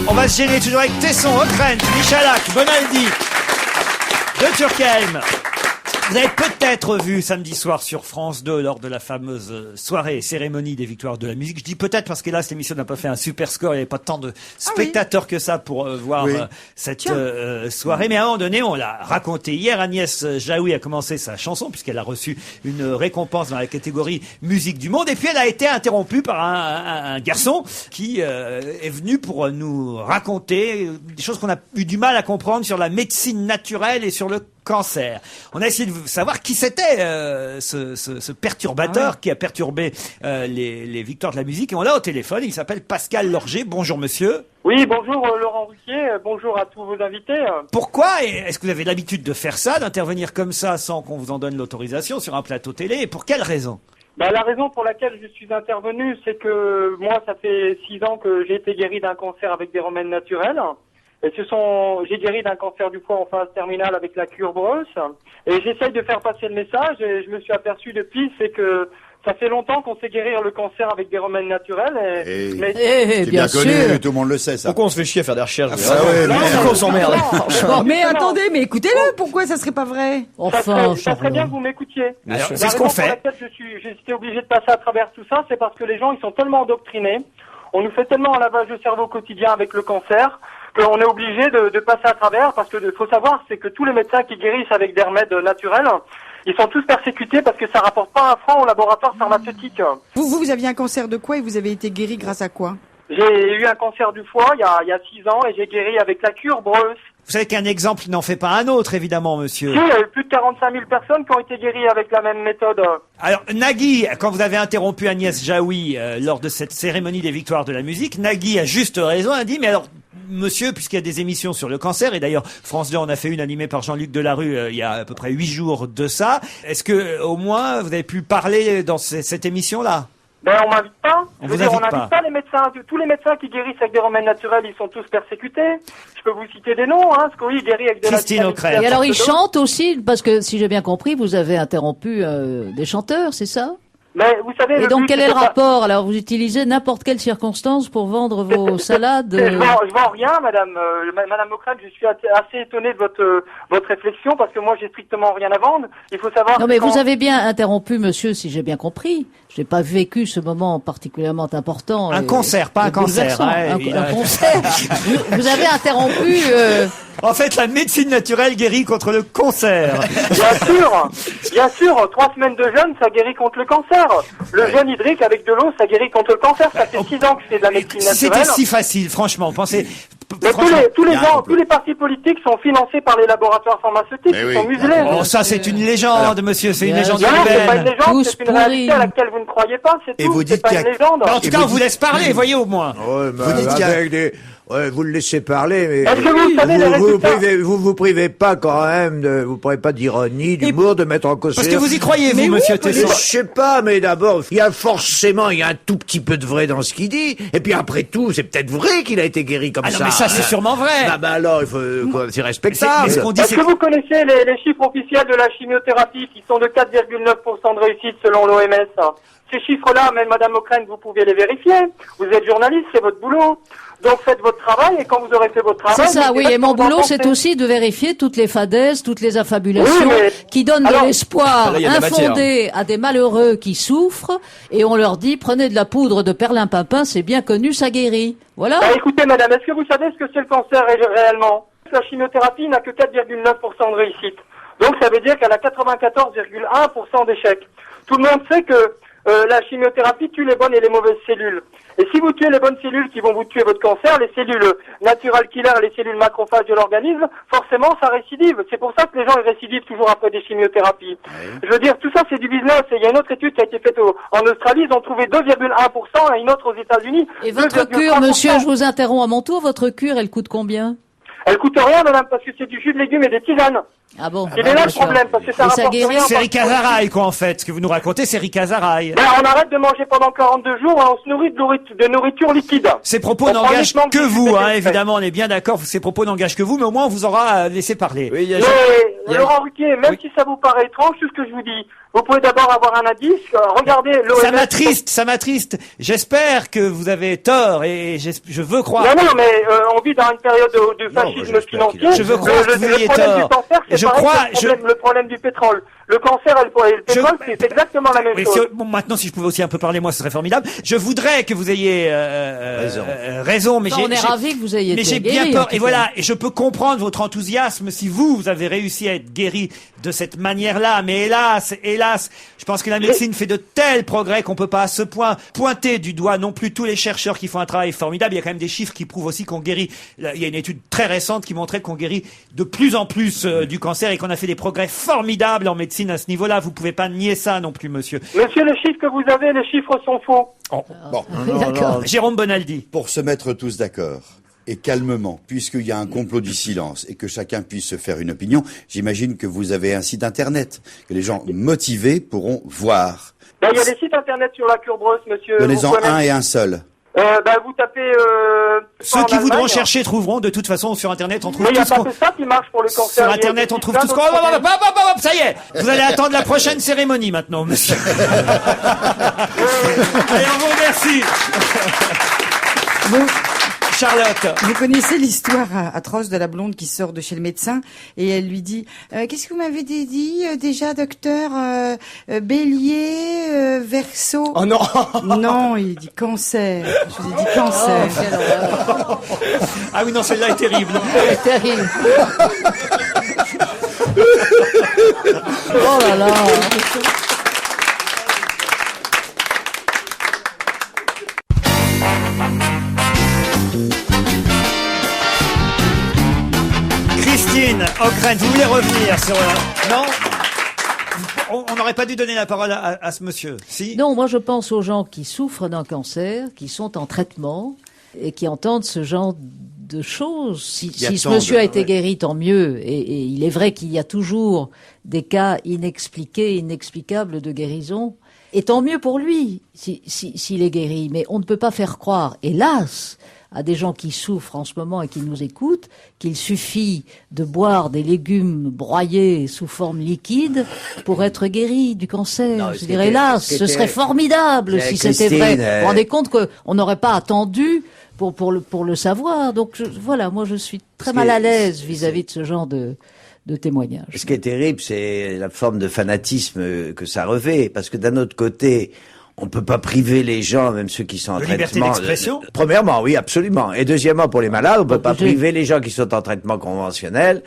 On va se gêner toujours avec Tesson, Ockrent, Michalak, Bonaldi, de Turckheim. Vous avez peut-être vu samedi soir sur France 2 lors de la fameuse soirée et cérémonie des victoires de la musique. Je dis peut-être parce que là, cette émission n'a pas fait un super score. Il n'y avait pas tant de spectateurs que ça pour voir cette soirée. Mais à un moment donné, on l'a raconté hier. Agnès Jaoui a commencé sa chanson puisqu'elle a reçu une récompense dans la catégorie musique du monde. Et puis elle a été interrompue par un garçon qui est venu pour nous raconter des choses qu'on a eu du mal à comprendre sur la médecine naturelle et sur le cancer. On a essayé de savoir qui c'était ce perturbateur qui a perturbé les victoires de la musique, et on l'a au téléphone. Il s'appelle Pascal Lorger. Bonjour monsieur. Oui, bonjour Laurent Ruquier, bonjour à tous vos invités. Pourquoi est-ce que vous avez l'habitude de faire ça, d'intervenir comme ça sans qu'on vous en donne l'autorisation sur un plateau télé, et pour quelle raison? La raison pour laquelle je suis intervenu, c'est que moi, ça fait 6 ans que j'ai été guéri d'un cancer avec des remèdes naturels. Et j'ai guéri d'un cancer du foie en phase terminale avec la cure Brosse. Et j'essaye de faire passer le message, et je me suis aperçu depuis, c'est que ça fait longtemps qu'on sait guérir le cancer avec des remèdes naturels. C'est bien connu, tout le monde le sait, ça. Pourquoi on se fait chier à faire des recherches? On s'emmerde. Mais attendez, mais écoutez-le, pourquoi ça serait pas vrai? Enfin, ça serait bien que vous m'écoutiez. C'est ce qu'on fait. La raison pour laquelle j'ai été obligé de passer à travers tout ça, c'est parce que les gens, ils sont tellement endoctrinés. On nous fait tellement un lavage de cerveau quotidien avec le cancer qu'on est obligé de passer à travers, parce que faut savoir, c'est que tous les médecins qui guérissent avec des remèdes naturels, ils sont tous persécutés parce que ça rapporte pas un franc au laboratoire pharmaceutique. Vous aviez un cancer de quoi et vous avez été guéri grâce à quoi? J'ai eu un cancer du foie il y a 6 ans et j'ai guéri avec la cure Brosse. Vous savez qu'un exemple n'en fait pas un autre, évidemment, monsieur. Si, il y a eu plus de 45 000 personnes qui ont été guéries avec la même méthode. Alors, Nagui, quand vous avez interrompu Agnès Jaoui lors de cette cérémonie des victoires de la musique, Nagui a juste raison, a dit, mais alors, monsieur, puisqu'il y a des émissions sur le cancer, et d'ailleurs, France 2 en a fait une animée par Jean-Luc Delarue il y a à peu près 8 jours de ça, est-ce que, au moins, vous avez pu parler dans cette émission-là? On m'invite pas. On n'invite pas les médecins. Tous les médecins qui guérissent avec des remèdes naturels, ils sont tous persécutés. Je peux vous citer des noms, hein. Parce qu'il guérit avec de Christine Ockrent. Et alors, ils chantent aussi, parce que si j'ai bien compris, vous avez interrompu des chanteurs, c'est ça? Mais vous savez, et donc, quel est le rapport? Alors, vous utilisez n'importe quelle circonstance pour vendre vos salades? Je vends rien, madame. Madame Ockrent, je suis assez étonné de votre réflexion, parce que moi, j'ai strictement rien à vendre. Il faut savoir. Non, mais vous avez bien interrompu, monsieur, si j'ai bien compris. J'ai pas vécu ce moment particulièrement important. Un concert, pas un cancer. Un concert. Vous avez interrompu. En fait, la médecine naturelle guérit contre le cancer. Bien sûr. 3 semaines de jeûne, ça guérit contre le cancer. Le jeûne hydrique avec de l'eau, ça guérit contre le cancer. Ça fait 6 ans que c'est de la médecine naturelle. C'était si facile, franchement. Pensez. Mais tous les partis politiques sont financés par les laboratoires pharmaceutiques, ils sont muselés. Oh, ça, c'est une légende, monsieur, c'est une légende urbaine. C'est pas une légende, Tous c'est une réalité à laquelle vous ne croyez pas, c'est tout. C'est pas une légende. En tout cas, on vous laisse parler, voyez au moins. Vous dites avec vous le laissez parler, mais est-ce que vous savez les résultats? vous privez pas quand même vous pourrez pas d'ironie, d'humour, de mettre en cause. Parce que vous y croyez, vous, monsieur Tesson. Je sais pas, mais d'abord, il y a un tout petit peu de vrai dans ce qu'il dit. Et puis après tout, c'est peut-être vrai qu'il a été guéri comme ça. Non, mais ça, c'est sûrement vrai. Alors, il faut, c'est respectable. Est-ce que vous connaissez les chiffres officiels de la chimiothérapie qui sont de 4,9% de réussite selon l'OMS? ces chiffres-là, même Madame Ockrent, vous pouvez les vérifier. Vous êtes journaliste, c'est votre boulot. Donc faites votre travail et quand vous aurez fait votre travail... C'est ça, oui. Et mon boulot, c'est aussi de vérifier toutes les fadaises, toutes les affabulations qui donnent de l'espoir infondé à des malheureux qui souffrent. Et on leur dit, prenez de la poudre de perlimpinpin, c'est bien connu, ça guérit. Voilà. Bah, écoutez, madame, est-ce que vous savez ce que c'est le cancer réellement? La chimiothérapie n'a que 4,9% de réussite. Donc ça veut dire qu'elle a 94,1% d'échec. Tout le monde sait que la chimiothérapie tue les bonnes et les mauvaises cellules. Et si vous tuez les bonnes cellules qui vont vous tuer votre cancer, les cellules natural killer, les cellules macrophages de l'organisme, forcément ça récidive. C'est pour ça que les gens ils récidivent toujours après des chimiothérapies. Je veux dire, tout ça c'est du business. Et il y a une autre étude qui a été faite en Australie, ils ont trouvé 2,1% et une autre aux États-Unis. Et votre cure, monsieur, je vous interromps à mon tour, votre cure, elle coûte combien? Elle coûte rien, madame, parce que c'est du jus de légumes et des tisanes. Ah bon? C'est là le problème, parce que ça rapporte rien. C'est Ricazaraï, quoi, en fait. Ce que vous nous racontez, c'est Ricazaraï. Ben, on arrête de manger pendant 42 jours, on se nourrit de nourriture liquide. Ces propos n'engagent que vous, hein, évidemment, on est bien d'accord, ces propos n'engagent que vous, mais au moins on vous aura laissé parler. Oui, Laurent Ruquier, même si ça vous paraît étrange, tout ce que je vous dis, vous pouvez d'abord avoir un indice, regardez l'OMS. Ça m'attriste. J'espère que vous avez tort et je veux croire. Non, mais on vit dans une période de fascisme financier. Je veux croire que vous ayez tort. Le problème du cancer, c'est le problème du pétrole. Le cancer et le pétrole, c'est exactement la même chose. Bon, maintenant, si je pouvais aussi un peu parler, moi, ce serait formidable. Je voudrais que vous ayez raison, mais on est ravis que vous ayez été j'ai bien peur. Et voilà, et je peux comprendre votre enthousiasme si vous avez réussi à être guéri de cette manière-là. Mais hélas, je pense que la médecine fait de tels progrès qu'on peut pas à ce point pointer du doigt non plus tous les chercheurs qui font un travail formidable. Il y a quand même des chiffres qui prouvent aussi qu'on guérit. Il y a une étude très récente qui montrait qu'on guérit de plus en plus du cancer et qu'on a fait des progrès formidables en médecine à ce niveau-là. Vous pouvez pas nier ça non plus, monsieur. Monsieur, les chiffres que vous avez, les chiffres sont faux. Oh. Bon. Non. Jérôme Bonaldi. Pour se mettre tous d'accord, et calmement, puisqu'il y a un complot du silence et que chacun puisse se faire une opinion, j'imagine que vous avez un site internet que les gens motivés pourront voir. Ben, il y a des sites internet sur la cure brosse, monsieur. Donnez-en un et un seul. Vous tapez... Ceux qui voudront chercher trouveront. De toute façon, sur Internet, on trouve tout ce qu'on... Mais il n'y a pas que ça qui marche pour le cancer. Sur Internet, on trouve tout ce qu'on... Ça y est, vous allez attendre la prochaine cérémonie maintenant, monsieur. Allez, on vous remercie. Charlotte. Vous connaissez l'histoire atroce de la blonde qui sort de chez le médecin et elle lui dit qu'est-ce que vous m'avez dit déjà, docteur? Bélier, Verseau. Oh non. Non, il dit cancer. Je vous ai dit cancer. Ah oui, non, celle-là est terrible. Elle est terrible. Oh là là. Christine Ockrent, vous voulez revenir sur... Non, on n'aurait pas dû donner la parole à ce monsieur, si? Non, moi je pense aux gens qui souffrent d'un cancer, qui sont en traitement et qui entendent ce genre de choses. Si ce monsieur a été guéri, tant mieux. Et il est vrai qu'il y a toujours des cas inexpliqués, inexplicables de guérison. Et tant mieux pour lui, s'il est guéri. Mais on ne peut pas faire croire, hélas, à des gens qui souffrent en ce moment et qui nous écoutent, qu'il suffit de boire des légumes broyés sous forme liquide pour être guéri du cancer. Non, je dirais, hélas, ce serait formidable si c'était vrai. Vous vous rendez compte qu'on n'aurait pas attendu pour le savoir. Donc voilà, moi je suis très mal à l'aise vis-à-vis de ce genre de témoignages. Ce qui est terrible, c'est la forme de fanatisme que ça revêt, parce que d'un autre côté, on peut pas priver les gens, même ceux qui sont en traitement. Liberté d'expression. Premièrement, oui, absolument. Et deuxièmement, pour les malades, on peut pas priver les gens qui sont en traitement conventionnel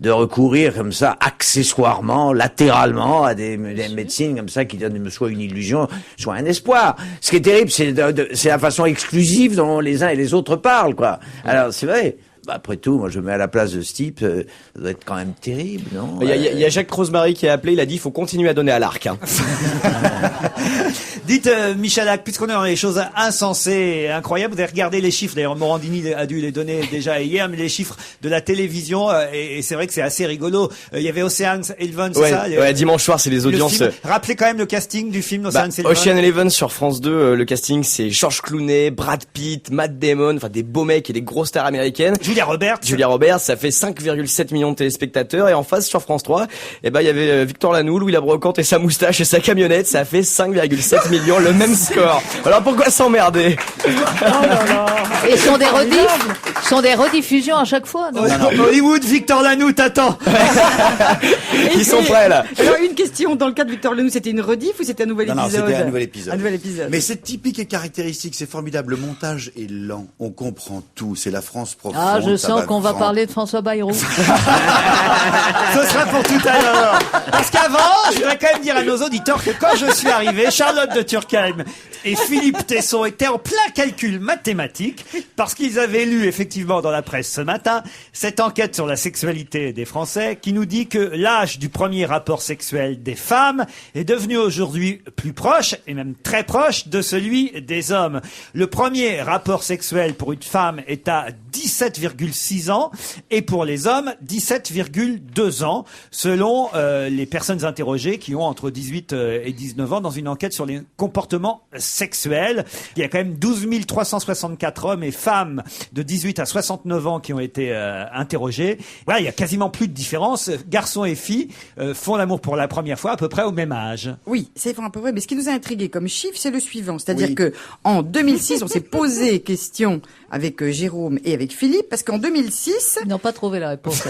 de recourir comme ça, accessoirement, latéralement, à des médecines comme ça qui donnent soit une illusion, soit un espoir. Ce qui est terrible, c'est la façon exclusive dont les uns et les autres parlent, quoi. Alors, c'est vrai. Après tout, moi je me mets à la place de ce type, ça doit être quand même terrible, non? Il y a Jacques Rosemary qui a appelé, il a dit il faut continuer à donner à l'arc. Hein. Dites, Michalak, puisqu'on est dans les choses insensées et incroyables, vous avez regardé les chiffres, d'ailleurs Morandini a dû les donner déjà hier, mais les chiffres de la télévision, et c'est vrai que c'est assez rigolo. Il y avait Ocean's 11, c'est ça? Ouais, dimanche soir, c'est les audiences. Rappelez quand même le casting du film Ocean's 11. Ocean 11 sur France 2, le casting c'est George Clooney, Brad Pitt, Matt Damon, enfin des beaux mecs et des grosses stars américaines. Julia Roberts. Julia Roberts, ça fait 5,7 millions de téléspectateurs. Et en face, sur France 3, il y avait Victor Lanoux, Louis la Brocante et sa moustache et sa camionnette. Ça fait 5,7 millions, le même score. Alors pourquoi s'emmerder? Et sont des rediffusions à chaque fois. Non Hollywood, Victor Lanoux, t'attends. Ils sont prêts, là. Alors, une question, dans le cas de Victor Lanoux, c'était une rediff ou c'était un nouvel Non, épisode? c'était un nouvel épisode. Un nouvel épisode. Mais c'est typique et caractéristique, c'est formidable. Le montage est lent, on comprend tout, c'est la France profonde. Ah, je ça sens qu'on va vent. parler de François Bayrou. Ce sera pour tout à l'heure. Parce qu'avant, je voudrais quand même dire à nos auditeurs que quand je suis arrivé, Charlotte de Turckheim et Philippe Tesson étaient en plein calcul mathématique parce qu'ils avaient lu effectivement dans la presse ce matin cette enquête sur la sexualité des Français qui nous dit que l'âge du premier rapport sexuel des femmes est devenu aujourd'hui plus proche et même très proche de celui des hommes. Le premier rapport sexuel pour une femme est à 17,6 ans et pour les hommes 17,2 ans selon les personnes interrogées qui ont entre 18 et 19 ans dans une enquête sur les comportements sexuels. Il y a quand même 12 364 hommes et femmes de 18 à 69 ans qui ont été interrogés. Voilà, il y a quasiment plus de différence. Garçons et filles font l'amour pour la première fois à peu près au même âge. Oui, c'est un peu vrai. Mais ce qui nous a intrigué comme chiffre, c'est le suivant. C'est-à-dire Oui. que en 2006, on s'est posé question avec Jérôme et avec Philippe, parce qu'en 2006... Ils n'ont pas trouvé la réponse.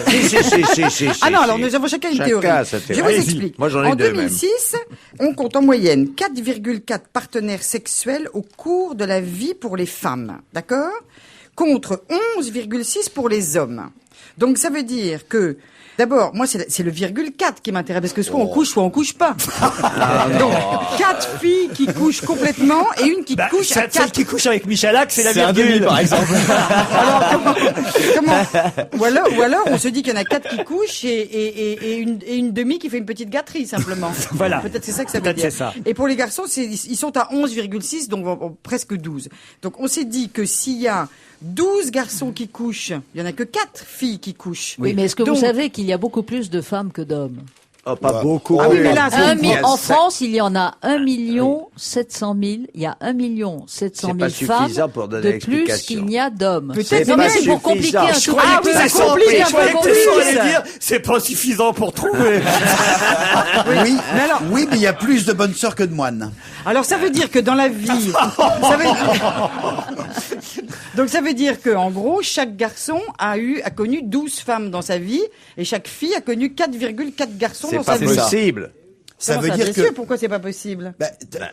Ah non, alors nous avons chacun une théorie. sa Je théorie. vous Allez-y. explique. Moi, j'en ai en deux, 2006, on compte en moyenne 4,4 partenaires sexuels au cours de la vie pour les femmes. D'accord? Contre 11,6 pour les hommes. Donc ça veut dire que... D'abord, moi, c'est le virgule 4 qui m'intéresse, parce que soit on couche, soit on couche pas. Donc, 4 filles qui couchent complètement et une qui couche à Celle 4. qui couche avec Michel Hack, c'est la C'est un virgule. demi, par exemple. Alors, comment ou alors, on se dit qu'il y en a 4 qui couchent et une demi qui fait une petite gâterie, simplement. Voilà. Peut-être c'est ça que ça veut Peut-être dire. c'est ça. Et pour les garçons, ils sont à 11,6, donc presque 12. Donc, on s'est dit que s'il y a 12 garçons qui couchent, il y en a que 4 filles qui couchent. Oui, mais est-ce que Donc- vous savez qu'il y a beaucoup plus de femmes que d'hommes? Oh, pas beaucoup. Ah oui, mais là, En France, il y en a 1 700 000. Il y a 1 700 000 C'est pas femmes suffisant pour donner de plus l'explication. qu'il n'y a d'hommes. Peut-être, Non, mais mais c'est pour compliquer un suffisant. tout Ah petit oui, peu. ça complique un Je croyais peu que Tesson plus. allait dire, c'est pas suffisant pour trouver. Oui, Mais alors- oui, mais il y a plus de bonnes sœurs que de moines. Alors ça veut dire que dans la vie, donc ça veut dire que en gros chaque garçon a connu 12 femmes dans sa vie et chaque fille a connu 4,4 garçons dans C'est sa pas vie. possible. Ça Comment veut dire bien que... sûr, pourquoi c'est pas possible?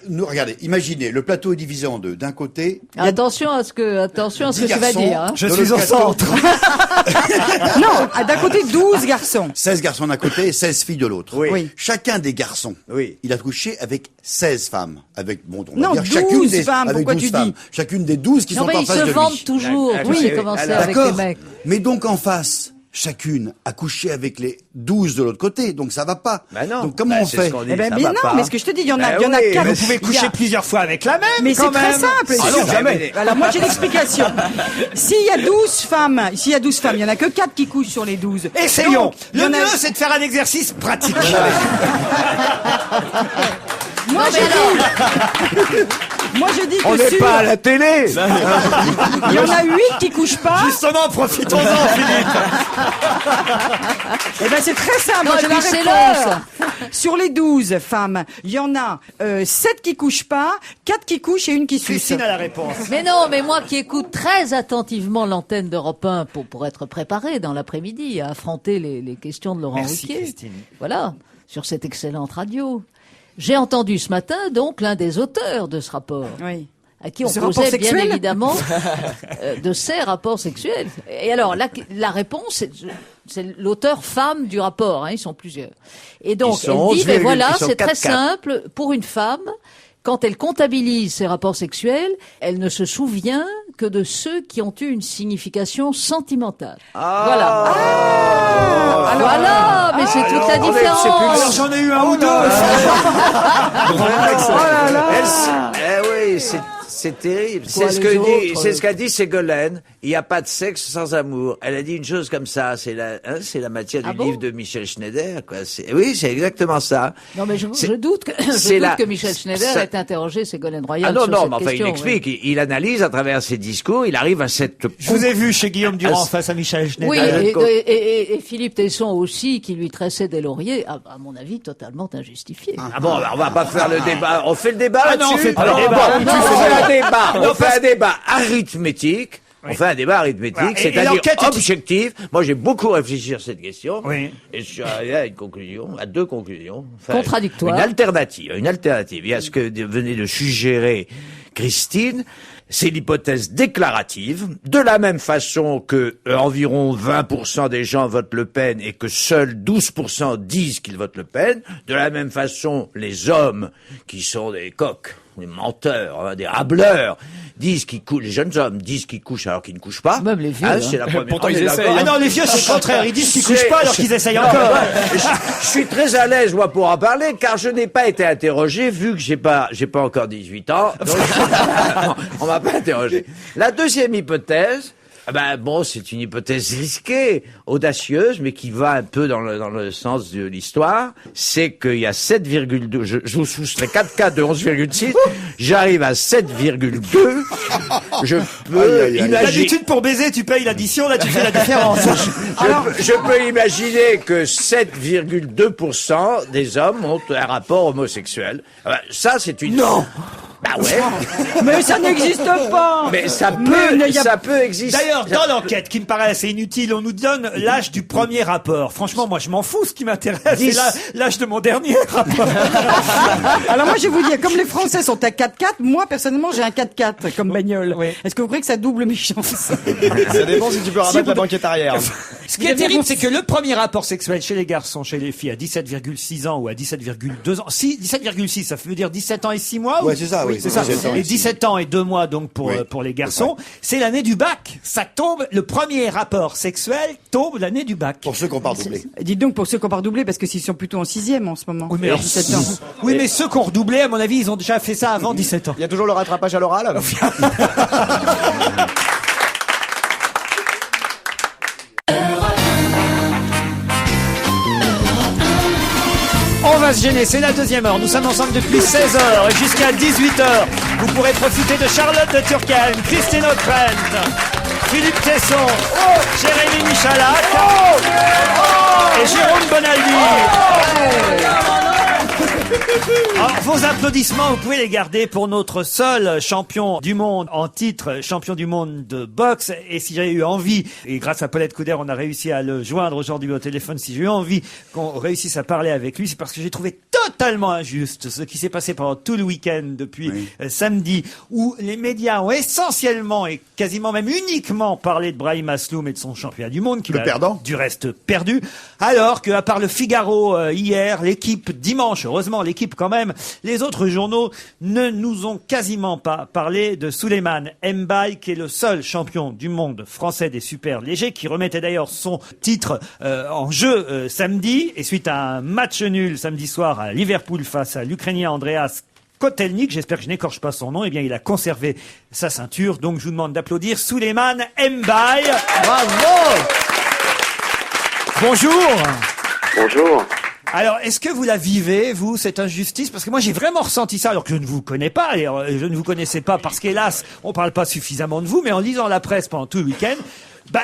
Nous, regardez, imaginez, le plateau est divisé en deux. D'un côté, Attention à ce que 10 tu vas garçons. dire. Hein. Je De suis au l'autre plateau. centre. Non, d'un côté 12 garçons. 16 garçons d'un côté et 16 filles de l'autre. Oui. Oui. Chacun des garçons, Oui. il a couché avec 16 femmes. Avec, bon, on va Non, dire 12 chacune des femmes, avec pourquoi 12 tu femmes. dis Chacune des 12 qui Non, sont mais en ils face se de vendent lui. toujours. D'accord. Oui, Oui, commencer alors, avec les D'accord. mecs. Mais donc en face, chacune a couché avec les 12 de l'autre côté, donc ça va pas. Bah non. Donc comment Bah, on c'est fait ce qu'on dit, Eh ben, ça mais va non, pas. mais ce que je te dis, il y en a, Ben il y en a oui, 4. mais Vous pouvez coucher plusieurs fois avec la même. Mais c'est quand très même. simple. Ah non, jamais. Alors moi j'ai l'explication. S'il y a 12 femmes, il y en a que 4 qui couchent sur les 12. Essayons. Donc, il y Le en a- mieux, c'est de faire un exercice pratique. Moi je dis On que n'est sur, pas à la télé. il y en a 8 qui couchent pas. Justement, profitons-en, Philippe. Eh ben c'est très simple, Non, moi, j'ai et la puis c'est réponse. Sur les 12 femmes, il y en a 7 qui couchent pas, 4 qui couchent et une qui suce. Christine a la réponse. Mais non, mais moi qui écoute très attentivement l'antenne d'Europe 1 pour être préparé dans l'après-midi à affronter les questions de Laurent Merci, Ruquier. Christine. Voilà, sur cette excellente radio. J'ai entendu ce matin donc l'un des auteurs de ce rapport. Oui. À qui on Ce rapport posait bien sexuel évidemment de ces rapports sexuels. Et alors la réponse, c'est l'auteur femme du rapport, hein, ils sont plusieurs. Et donc Ils sont elle dit, 11, ben voilà, ils sont c'est très 4-4. simple, pour une femme, quand elle comptabilise ses rapports sexuels, elle ne se souvient que de ceux qui ont eu une signification sentimentale. Voilà. Voilà, mais c'est toute la Alors différence. j'en ai eu un ou deux. Eh oui, C'est terrible. Quoi, C'est ce qu'a dit Ségolène. Il n'y a pas de sexe sans amour. Elle a dit une chose comme ça. C'est la matière du livre de Michel Schneider, quoi. Oui, c'est exactement ça. Non, mais je doute que Michel Schneider ait interrogé Ségolène Royal sur cette question. Mais enfin, il explique. Oui. Il analyse à travers ses discours. Il arrive à cette... Je vous ai vu chez Guillaume Durand face à Michel Schneider. Oui, et Philippe Tesson aussi, qui lui tressait des lauriers, à mon avis, totalement injustifié. Ah bon, on va pas faire le débat. On fait le débat là-dessus. Non, on fait pas le débat. On fait un débat arithmétique. Oui. On fait un débat arithmétique, c'est-à-dire objectif. Moi, j'ai beaucoup réfléchi sur cette question. Oui. Et je suis arrivé à deux conclusions. Contradictoires. Une alternative. Il y a ce que venait de suggérer Christine. C'est l'hypothèse déclarative, de la même façon que environ 20% des gens votent Le Pen et que seuls 12% disent qu'ils votent Le Pen. De la même façon, les hommes qui sont des coqs, des menteurs, des rableurs, disent qu'ils couchent, les jeunes hommes disent qu'ils couchent alors qu'ils ne couchent pas. Même les vieux. C'est la première. Pourtant, ils essayent. Ah non, les vieux, c'est le contraire. Ils disent qu'ils couchent pas alors qu'ils essayent encore. Je suis très à l'aise, moi, pour en parler, car je n'ai pas été interrogé, vu que j'ai pas encore 18 ans. Donc, on m'a pas interrogé. La deuxième hypothèse, c'est une hypothèse risquée, audacieuse, mais qui va un peu dans le sens de l'histoire. C'est qu'il y a 7,2, je vous soustrais 4 cas de 11,6, j'arrive à 7,2, je peux imaginer... D'habitude, pour baiser, tu payes l'addition, là, tu fais la différence. Je peux imaginer que 7,2% des hommes ont un rapport homosexuel. Ça, c'est une... Non! Bah ouais. Mais ça n'existe pas. Mais ça peut exister. D'ailleurs, dans l'enquête, qui me paraît assez inutile, on nous donne l'âge du premier rapport. Franchement, moi, je m'en fous. Ce qui m'intéresse, c'est l'âge de mon dernier rapport. Alors moi, je vais vous dire, comme les Français sont à 4-4, moi, personnellement, j'ai un 4-4 comme bagnole. Oui. Est-ce que vous croyez que ça double mes chances? Ça dépend si tu peux rabattre la banquette arrière. Ce qui est terrible, c'est que le premier rapport sexuel chez les garçons, chez les filles, à 17,6 ans ou à 17,2 ans. Si, 17,6, ça veut dire 17 ans et 6 mois? Ouais, c'est ça, oui. C'est ça. Et 17 ans et 2 mois, donc, pour les garçons. C'est l'année du bac. Ça tombe, le premier rapport sexuel tombe l'année du bac. Pour ceux qui ont pas redoublé. Dites donc, pour ceux qui ont pas redoublé, parce que s'ils sont plutôt en 6e en ce moment. Oui, mais, 17 ans. Oui, mais ceux qui ont redoublé, à mon avis, ils ont déjà fait ça avant 17 ans. Il y a toujours le rattrapage à l'oral. On va se gêner, c'est la deuxième heure. Nous sommes ensemble depuis 16h et jusqu'à 18h. Vous pourrez profiter de Charlotte de Turckheim, Christine O'Krent, Philippe Tesson, Jérémy Michalak et Jérôme Bonaldi. Alors, vos applaudissements, vous pouvez les garder pour notre seul champion du monde en titre, champion du monde de boxe. Et si j'avais eu envie, et grâce à Paulette Couder, on a réussi à le joindre aujourd'hui au téléphone, si j'ai eu envie qu'on réussisse à parler avec lui, c'est parce que j'ai trouvé totalement injuste ce qui s'est passé pendant tout le week-end depuis samedi, où les médias ont essentiellement et quasiment même uniquement parlé de Brahim Asloum et de son championnat du monde, qui a du reste perdu, alors que à part le Figaro hier, l'équipe dimanche, heureusement l'équipe quand même, les autres journaux ne nous ont quasiment pas parlé de Souleymane Mbaye, qui est le seul champion du monde français des super légers, qui remettait d'ailleurs son titre en jeu samedi, et suite à un match nul samedi soir à Liverpool face à l'Ukrainien Andreas Kotelnik, j'espère que je n'écorche pas son nom, eh bien il a conservé sa ceinture, donc je vous demande d'applaudir Souleymane Mbaye. Bravo! Bonjour. Bonjour. Alors, est-ce que vous la vivez, vous, cette injustice? Parce que moi, j'ai vraiment ressenti ça, alors que je ne vous connais pas, et je ne vous connaissais pas parce qu'hélas, on parle pas suffisamment de vous, mais en lisant la presse pendant tout le week-end,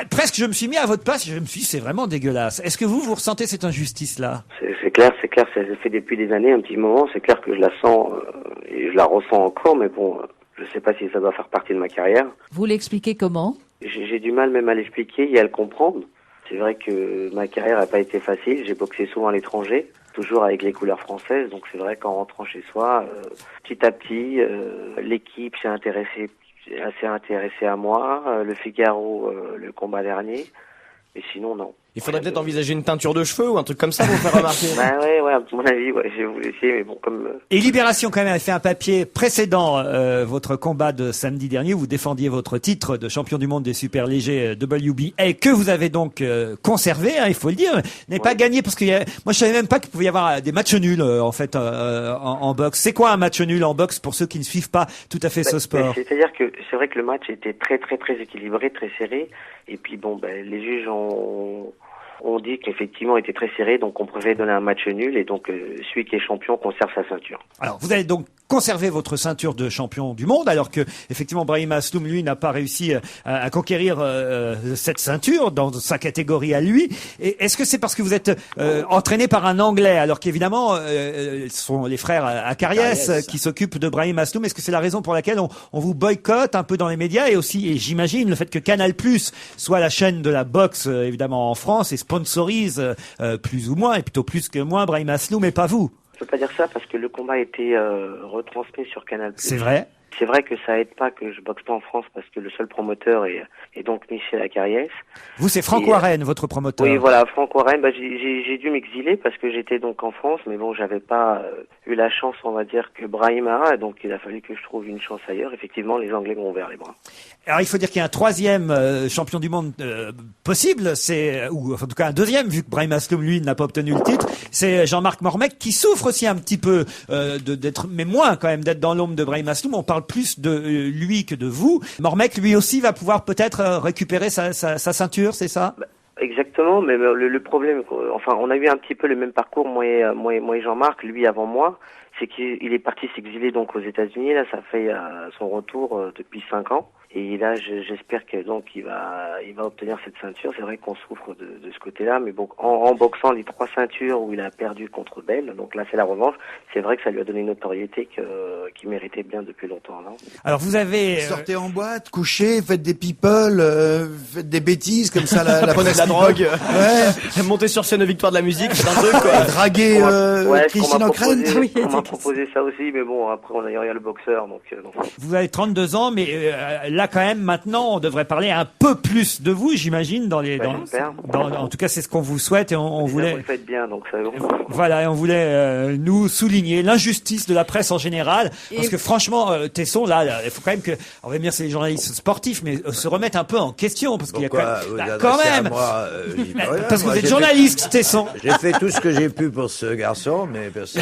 presque je me suis mis à votre place, et je me suis dit, c'est vraiment dégueulasse. Est-ce que vous ressentez cette injustice-là? C'est clair, ça fait depuis des années, un petit moment, c'est clair que je la sens, et je la ressens encore, mais bon, je sais pas si ça doit faire partie de ma carrière. Vous l'expliquez comment? J'ai du mal même à l'expliquer et à le comprendre. C'est vrai que ma carrière n'a pas été facile. J'ai boxé souvent à l'étranger, toujours avec les couleurs françaises. Donc c'est vrai qu'en rentrant chez soi, petit à petit, l'équipe s'est intéressée à moi. Le Figaro, le combat dernier. Mais sinon, non. Il faudrait peut-être envisager une teinture de cheveux ou un truc comme ça pour faire remarquer. Bah ouais, à mon avis, ouais, j'ai voulu essayer, mais bon, comme... Et Libération, quand même, a fait un papier précédent votre combat de samedi dernier. Vous défendiez votre titre de champion du monde des super légers WBA, que vous avez donc conservé, hein, il faut le dire. Vous n'avez pas gagné, parce que moi, je savais même pas qu'il pouvait y avoir des matchs nuls, en fait, en boxe. C'est quoi un match nul en boxe, pour ceux qui ne suivent pas tout à fait ce sport? C'est-à-dire que c'est vrai que le match était très équilibré, très serré. Et puis bon, les juges ont dit qu'effectivement, il était très serré, donc on préférait donner un match nul, et donc celui qui est champion conserve sa ceinture. Alors, vous avez donc conservé votre ceinture de champion du monde, alors que effectivement Brahim Asloum, lui, n'a pas réussi à conquérir cette ceinture dans sa catégorie à lui. Et est-ce que c'est parce que vous êtes entraîné par un Anglais, alors qu'évidemment ce sont les frères Akariès qui s'occupent de Brahim Asloum? Est-ce que c'est la raison pour laquelle on vous boycotte un peu dans les médias, et aussi, et j'imagine, le fait que Canal+ soit la chaîne de la boxe évidemment en France et sponsorise plus ou moins, et plutôt plus que moins, Brahim Asloum, et pas vous? Je peux pas dire ça parce que le combat a été retransmis sur Canal+. C'est vrai. C'est vrai que ça aide pas que je boxe pas en France parce que le seul promoteur est donc Michel Akariès. Vous, c'est Franck Warren, votre promoteur. Oui, voilà, Franck Warren. J'ai dû m'exiler parce que j'étais donc en France, mais bon, j'avais pas eu la chance, on va dire, que Brahim a, donc il a fallu que je trouve une chance ailleurs. Effectivement, les Anglais m'ont ouvert les bras. Alors, il faut dire qu'il y a un troisième champion du monde possible, ou en tout cas un deuxième, vu que Brahim Asloum, lui, n'a pas obtenu le titre. C'est Jean-Marc Mormec, qui souffre aussi un petit peu d'être, mais moins quand même, d'être dans l'ombre de Brahim Asloum. On parle plus de lui que de vous. Mormec, lui aussi, va pouvoir peut-être récupérer sa ceinture, c'est ça? Exactement, mais le problème, enfin, on a eu un petit peu le même parcours, moi et Jean-Marc, lui avant moi, c'est qu'il est parti s'exiler donc aux États-Unis. Là, ça fait son retour depuis 5 ans. Et là, j'espère que donc il va obtenir cette ceinture. C'est vrai qu'on souffre de ce côté-là, mais bon, en boxant les 3 ceintures où il a perdu contre Bell, donc là c'est la revanche. C'est vrai que ça lui a donné une notoriété qu'il méritait bien depuis longtemps, non? Alors vous avez sortez en boîte, couchez, faites des people, faites des bêtises comme ça, la prenez de la drogue, ouais. Montez sur scène de Victoire de la musique, c'est un truc quoi. Draguer Christine O'Krent. On m'a proposé ça aussi, mais bon, après on a eu le boxeur, donc. Vous avez 32 ans, mais là quand même maintenant on devrait parler un peu plus de vous, j'imagine, en tout cas c'est ce qu'on vous souhaite, et on voulait. Vous le faites bien, donc ça. Voilà, et on voulait nous souligner l'injustice de la presse en général, parce que franchement, Tesson, là, il faut quand même que, on va dire c'est les journalistes sportifs, mais se remettre un peu en question, parce qu'il y a quand même, parce que vous êtes journaliste, Tesson. J'ai fait tout ce que j'ai pu pour ce garçon, mais personne.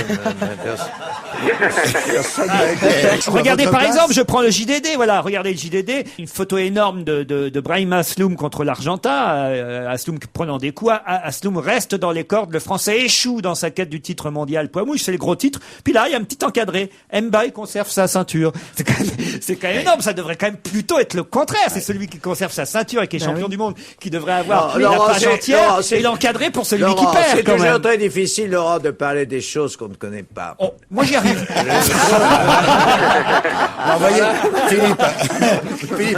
Regardez par exemple, je prends le JDD, voilà, regardez le JDD, une photo énorme de Brahim Asloum contre l'Argentin, Asloum prenant des coups, Asloum reste dans les cordes, le Français échoue dans sa quête du titre mondial poids mouche, c'est les gros titres, puis là il y a un petit encadré, Mbaye conserve sa ceinture, c'est quand même énorme, ça devrait quand même plutôt être le contraire, c'est celui qui conserve sa ceinture et qui est champion du monde qui devrait avoir la page entière, et l'encadré pour celui qui perd. C'est toujours très difficile, Laurent, de parler des choses qu'on ne connaît pas. Oh, moi j'y arrive. Philippe,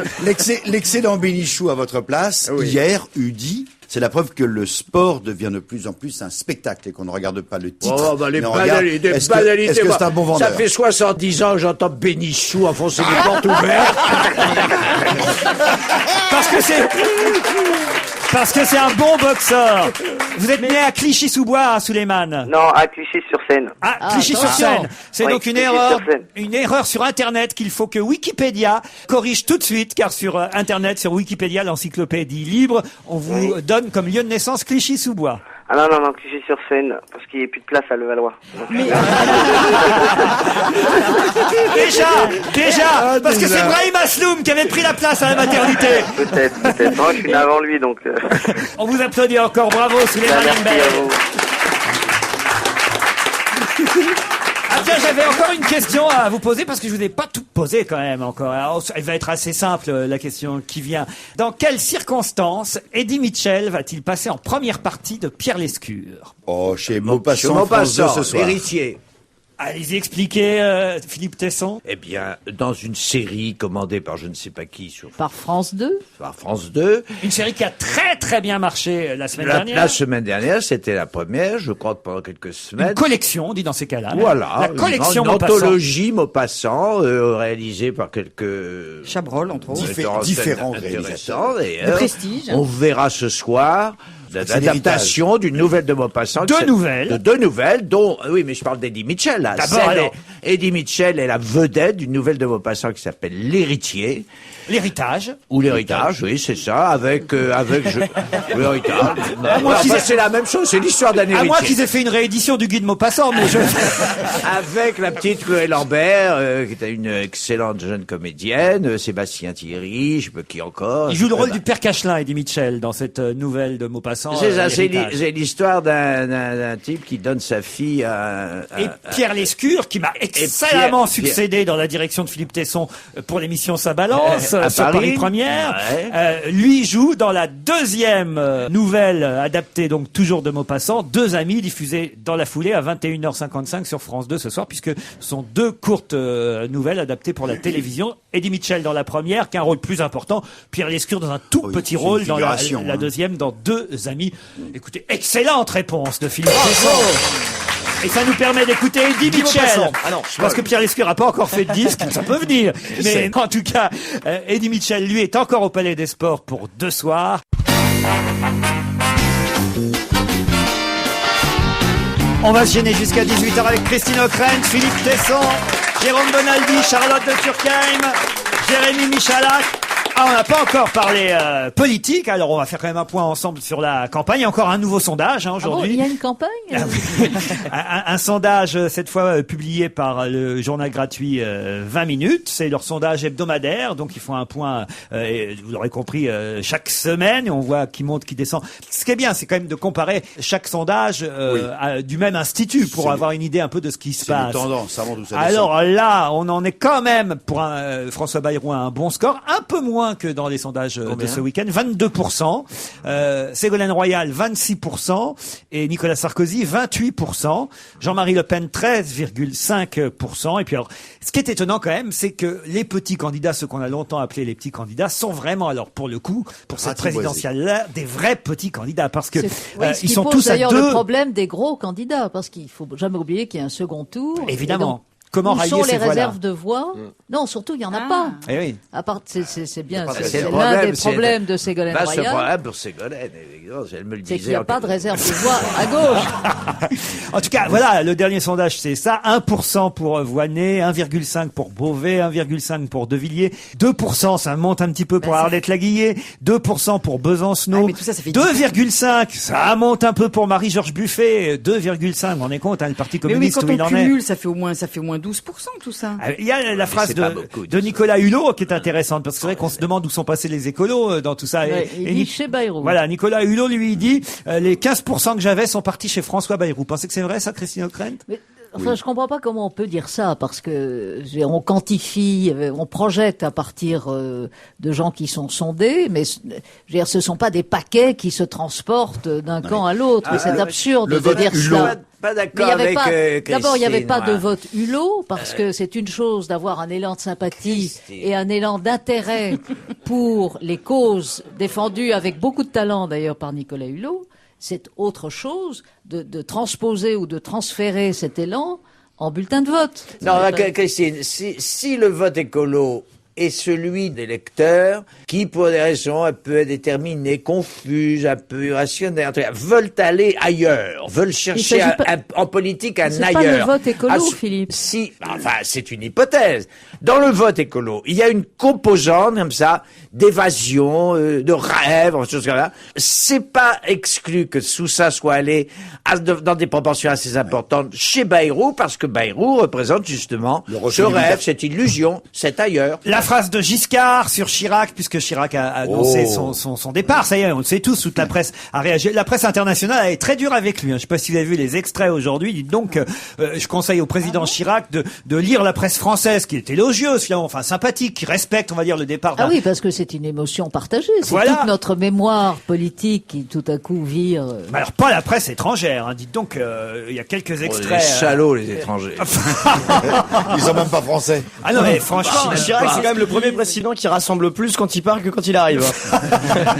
l'excellent Bénichou à votre place, hier, eût dit, c'est la preuve que le sport devient de plus en plus un spectacle et qu'on ne regarde pas le titre. Les banalités. Est-ce que c'est un bon vendeur? Ça fait 70 ans que j'entends Bénichou enfoncer les portes ouvertes. Parce que c'est un bon boxeur. Vous êtes né à Clichy-sous-Bois, Souleymane? Non, à Clichy-sur-Seine. Clichy-sur-Seine. C'est donc une erreur sur Internet qu'il faut que Wikipédia corrige tout de suite, car sur Internet, sur Wikipédia, l'encyclopédie libre, on vous donne comme lieu de naissance Clichy-sous-Bois. Ah non, Clichy-sur-Seine, parce qu'il n'y a plus de place à Levallois. Déjà, parce que c'est Brahim Asloum qui avait pris la place à la maternité. Peut-être. Moi, je suis né avant lui, donc. On vous applaudit encore, bravo, Souleymane Mbaye. Tiens, j'avais encore une question à vous poser, parce que je vous ai pas tout posé quand même encore. Alors, elle va être assez simple, la question qui vient. Dans quelles circonstances Eddie Mitchell va-t-il passer en première partie de Pierre Lescure? Chez Maupassant, France 2 ce soir. Héritier. Allez-y, expliquez, Philippe Tesson. Eh bien, dans une série commandée par je ne sais pas qui Par France 2. Par France 2. Une série qui a très très bien marché la semaine dernière. La semaine dernière, c'était la première, je crois, pendant quelques semaines. Une collection, on dit dans ces cas-là. Voilà. La collection une anthologie Maupassant, réalisée par quelques... Chabrol, entre autres. Différents réalisateurs. De prestige. On verra ce soir. d'adaptation d'une nouvelle de Maupassant. Deux nouvelles, dont, oui, mais je parle d'Eddie Mitchell, là. D'abord, Eddie Mitchell est la vedette d'une nouvelle de Maupassant qui s'appelle L'Héritier. L'héritage. Ou l'héritage, oui, c'est ça, avec l'héritage. C'est la même chose, c'est l'histoire d'un héritier. À moins qu'ils aient fait une réédition du Guide Maupassant, mais Avec la petite Chloé Lambert, qui est une excellente jeune comédienne, Sébastien Thierry, je sais pas qui encore. Il joue le rôle du père Cachelin, Eddie Mitchell, dans cette nouvelle de Maupassant. C'est ça, c'est l'histoire d'un type qui donne sa fille à et Pierre Lescure, qui m'a excellemment succédé dans la direction de Philippe Tesson pour l'émission Ça Balance, sur Paris Première. Ouais. Lui joue dans la deuxième nouvelle adaptée, donc toujours de Maupassant, Deux amis, diffusée dans la foulée à 21h55 sur France 2 ce soir, puisque ce sont deux courtes nouvelles adaptées pour la télévision. Eddie Mitchell dans la première, qui a un rôle plus important. Pierre Lescure dans un tout petit rôle dans la deuxième, dans Deux amis. Écoutez, excellente réponse de Philippe Tesson. Et ça nous permet d'écouter Eddie Mitchell. Parce que Pierre Lescure n'a pas encore fait de disque, ça peut venir. Mais en tout cas, Eddie Mitchell, lui, est encore au Palais des Sports pour 2 soirs. On va se gêner jusqu'à 18h avec Christine O'Krent, Philippe Tesson, Jérôme Bonaldi, Charlotte de Turckheim, Jérémy Michalak. Ah, on n'a pas encore parlé politique, alors on va faire quand même un point ensemble sur la campagne. Il y a encore un nouveau sondage aujourd'hui. Il y a une campagne un sondage, cette fois publié par le journal gratuit 20 minutes. C'est leur sondage hebdomadaire, donc ils font un point, vous l'aurez compris, chaque semaine. Et on voit qui monte, qui descend. Ce qui est bien, c'est quand même de comparer chaque sondage du même institut pour avoir une idée un peu de ce qui se passe. C'est une tendance, ça monte ou ça descend. Alors là, on en est quand même, pour François Bayrou, à un bon score, un peu moins que dans les sondages de ce week-end, 22%, Ségolène Royal 26% et Nicolas Sarkozy 28%, Jean-Marie Le Pen 13,5%. Et puis alors, ce qui est étonnant quand même, c'est que les petits candidats, ceux qu'on a longtemps appelés les petits candidats, sont vraiment, alors pour le coup, pour cette présidentielle-là, des vrais petits candidats, parce que ils sont tous à deux. D'ailleurs, le problème des gros candidats, parce qu'il faut jamais oublier qu'il y a un second tour. Évidemment. Comment où sont les réserves de voix? Non, surtout, il n'y en a pas. Eh oui. À part, c'est bien, c'est l'un des problèmes de Ségolène Royal. C'est le problème pour Ségolène, elle me le disait. C'est qu'il n'y a pas de réserve de voix à gauche. En tout cas, voilà, le dernier sondage, c'est ça. 1% pour Voynet, 1,5% pour Beauvais, 1,5% pour De Villiers, 2%, ça monte un petit peu pour Arlette Laguillet, 2% pour Besancenot, 2,5%, ça monte un peu pour Marie-Georges Buffet, 2,5%, on est compte, le Parti communiste, mais où il en est. Quand on cumule, ça fait au moins 12% tout ça. Il y a la phrase de Nicolas Hulot qui est intéressante, parce que c'est vrai qu'on se demande où sont passés les écolos dans tout ça. Il dit chez Bayrou. Voilà, Nicolas Hulot lui dit les 15% que j'avais sont partis chez François Bayrou. Vous pensez que c'est vrai ça, Christine O'Krent? Enfin, je comprends pas comment on peut dire ça, parce que on quantifie, on projette à partir de gens qui sont sondés, mais je veux dire, ce sont pas des paquets qui se transportent d'un camp à l'autre. C'est absurde de dire ça. Pas d'accord avec D'abord, il n'y avait pas de vote Hulot, parce que c'est une chose d'avoir un élan de sympathie et un élan d'intérêt pour les causes défendues avec beaucoup de talent d'ailleurs par Nicolas Hulot. C'est autre chose de transposer ou de transférer cet élan en bulletin de vote. Non, Christine, si le vote écolo est celui des lecteurs qui, pour des raisons un peu indéterminées, confuses, un peu irrationnelles, veulent aller ailleurs, veulent chercher en politique un ailleurs. C'est pas le vote écolo, Philippe. Si, enfin, c'est une hypothèse. Dans le vote écolo, il y a une composante comme ça d'évasion, de rêve, choses comme ça. C'est pas exclu que sous ça soit allé dans des proportions assez importantes chez Bayrou, parce que Bayrou représente justement ce rêve, cette illusion, cet ailleurs. La phrase de Giscard sur Chirac, puisque Chirac a annoncé son départ, ça y est, on le sait tous, toute la presse a réagi. La presse internationale a été très dure avec lui. Je sais pas si vous avez vu les extraits aujourd'hui. Dites donc, je conseille au président Chirac de lire la presse française, qui est élogieuse, finalement, enfin sympathique, qui respecte, on va dire, le départ. Ah oui, parce que c'est une émotion partagée. C'est toute notre mémoire politique qui tout à coup vire. Alors pas la presse étrangère. Hein. Dites donc, il y a quelques extraits. Les salauds, les étrangers. Ils sont même pas français. Ah non, mais franchement, Chirac, c'est quand même le premier président qui rassemble plus quand il part que quand il arrive.